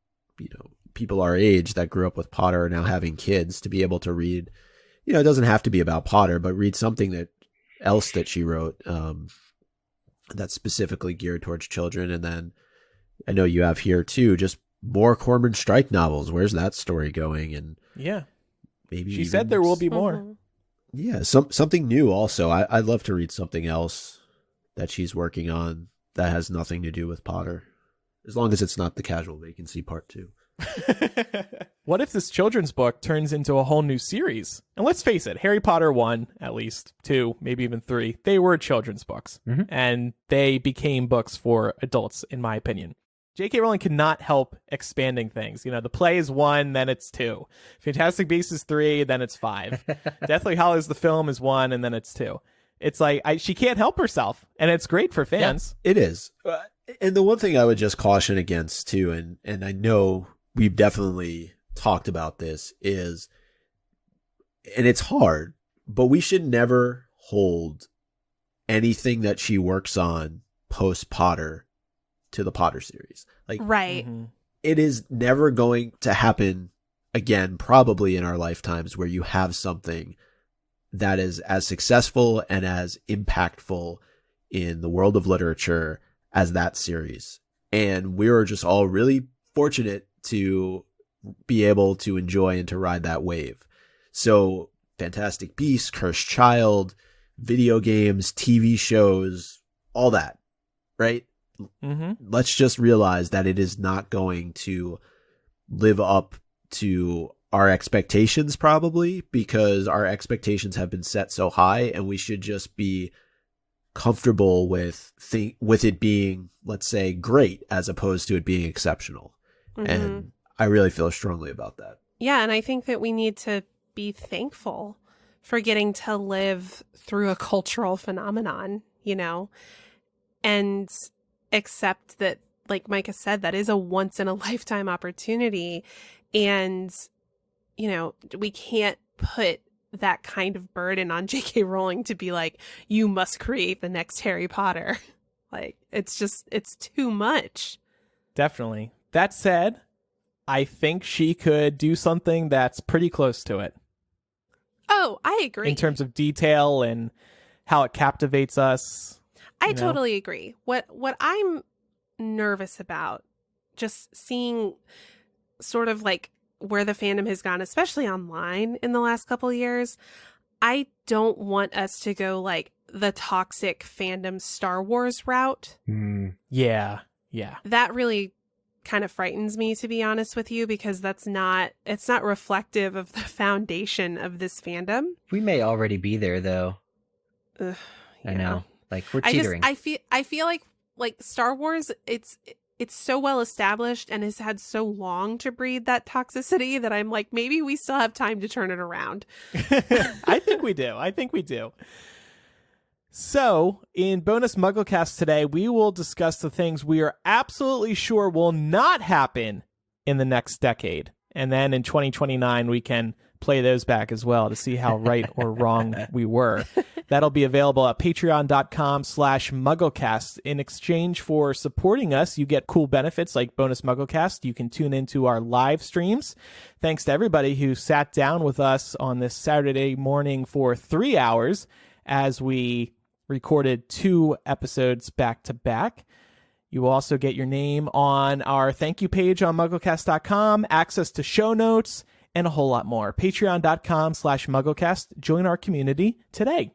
Speaker 2: people our age that grew up with Potter are now having kids, to be able to read, it doesn't have to be about Potter, but read something else that she wrote that's specifically geared towards children. And then I know you have here too, just more Cormoran Strike novels. Where's that story going? And
Speaker 1: yeah.
Speaker 2: Maybe
Speaker 1: she said there will be more.
Speaker 2: Yeah, something new also. I'd love to read something else that she's working on that has nothing to do with Potter. As long as it's not the Casual Vacancy Part 2.
Speaker 1: What if this children's book turns into a whole new series? And let's face it, Harry Potter 1, at least 2, maybe even 3, they were children's books.
Speaker 3: Mm-hmm.
Speaker 1: And they became books for adults, in my opinion. J.K. Rowling cannot help expanding things. The play is 1, then it's 2. Fantastic Beasts is 3, then it's 5. Deathly Hallows, the film, is 1, and then it's 2. It's like she can't help herself, and it's great for fans.
Speaker 2: Yeah, it is. And the one thing I would just caution against, too, and I know we've definitely talked about this, is, and it's hard, but we should never hold anything that she works on post-Potter to the Potter series.
Speaker 4: Right.
Speaker 2: It is never going to happen again, probably in our lifetimes, where you have something that is as successful and as impactful in the world of literature as that series. And we were just all really fortunate to be able to enjoy and to ride that wave. So Fantastic Beasts, Cursed Child, video games, TV shows, all that, right? Let's just realize that it is not going to live up to our expectations, probably, because our expectations have been set so high, and we should just be comfortable with it being, let's say, great, as opposed to it being exceptional. And I really feel strongly about that.
Speaker 4: Yeah, and I think that we need to be thankful for getting to live through a cultural phenomenon, and accept that, like Micah said, that is a once in a lifetime opportunity. And, we can't put that kind of burden on J.K. Rowling to be like, you must create the next Harry Potter. Like, it's too much.
Speaker 1: Definitely. That said, I think she could do something that's pretty close to it.
Speaker 4: Oh, I agree.
Speaker 1: In terms of detail and how it captivates us.
Speaker 4: I totally agree. What I'm nervous about, just seeing sort of like where the fandom has gone, especially online in the last couple of years, I don't want us to go like the toxic fandom Star Wars route.
Speaker 1: Yeah.
Speaker 4: That really kind of frightens me, to be honest with you, because it's not reflective of the foundation of this fandom.
Speaker 3: We may already be there, though. I know. Like, we're teetering.
Speaker 4: I feel like Star Wars, it's so well established and has had so long to breed that toxicity that I'm like, maybe we still have time to turn it around.
Speaker 1: I think we do. So, in bonus MuggleCast today, we will discuss the things we are absolutely sure will not happen in the next decade. And then in 2029, we can play those back as well to see how right or wrong we were. That'll be available at patreon.com/MuggleCast. In exchange for supporting us, you get cool benefits like bonus MuggleCast. You can tune into our live streams. Thanks to everybody who sat down with us on this Saturday morning for 3 hours as we recorded 2 episodes back to back. You will also get your name on our thank you page on MuggleCast.com, access to show notes, and a whole lot more. Patreon.com/MuggleCast. Join our community today.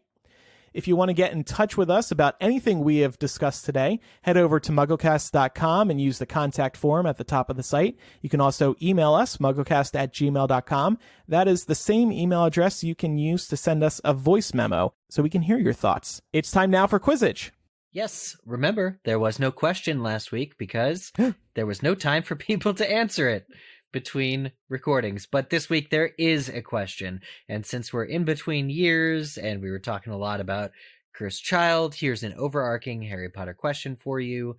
Speaker 1: If you want to get in touch with us about anything we have discussed today, head over to MuggleCast.com and use the contact form at the top of the site. You can also email us, MuggleCast@gmail.com. That is the same email address you can use to send us a voice memo so we can hear your thoughts. It's time now for Quizzitch.
Speaker 3: Yes, remember, there was no question last week because there was no time for people to answer it between recordings. But this week there is a question. And since we're in between years and we were talking a lot about Cursed Child, here's an overarching Harry Potter question for you.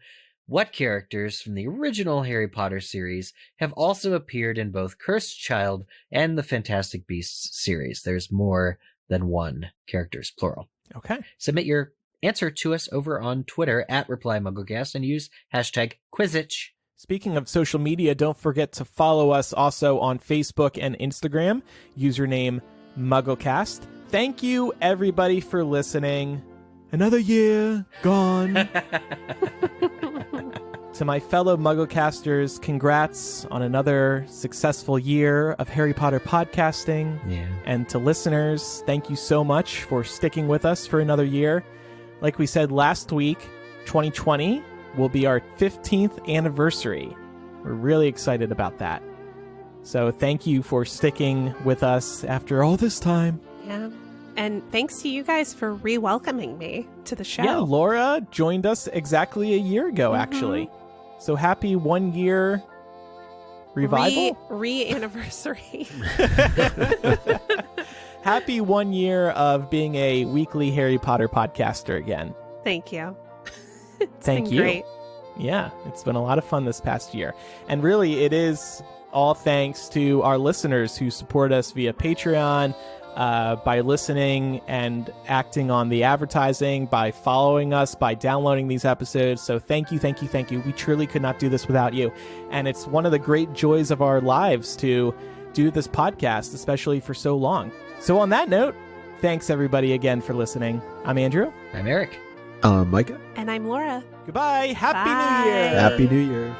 Speaker 3: What characters from the original Harry Potter series have also appeared in both Cursed Child and the Fantastic Beasts series? There's more than one, characters, plural.
Speaker 1: Okay.
Speaker 3: Submit your answer to us over on Twitter at ReplyMuggleCast and use hashtag Quizzitch.
Speaker 1: Speaking of social media, don't forget to follow us also on Facebook and Instagram. Username MuggleCast. Thank you, everybody, for listening. Another year gone. To my fellow MuggleCasters, congrats on another successful year of Harry Potter podcasting.
Speaker 3: Yeah.
Speaker 1: And to listeners, thank you so much for sticking with us for another year. Like we said last week, 2020 will be our 15th anniversary. We're really excited about that. So thank you for sticking with us after all this time.
Speaker 4: Yeah. And thanks to you guys for re-welcoming me to the show.
Speaker 1: Yeah, Laura joined us exactly a year ago, actually. So happy 1 year revival?
Speaker 4: Re-anniversary.
Speaker 1: Happy 1 year of being a weekly Harry Potter podcaster again.
Speaker 4: Thank you.
Speaker 1: Thank you.
Speaker 4: Great.
Speaker 1: Yeah, it's been a lot of fun this past year. And really, it is all thanks to our listeners who support us via Patreon, by listening and acting on the advertising, by following us, by downloading these episodes. So thank you, thank you, thank you. We truly could not do this without you. And it's one of the great joys of our lives to do this podcast, especially for so long. So on that note, thanks everybody again for listening. I'm Andrew.
Speaker 3: I'm Eric.
Speaker 2: Micah.
Speaker 4: And I'm Laura.
Speaker 1: Goodbye. Happy
Speaker 4: Bye.
Speaker 1: New Year.
Speaker 2: Happy New Year.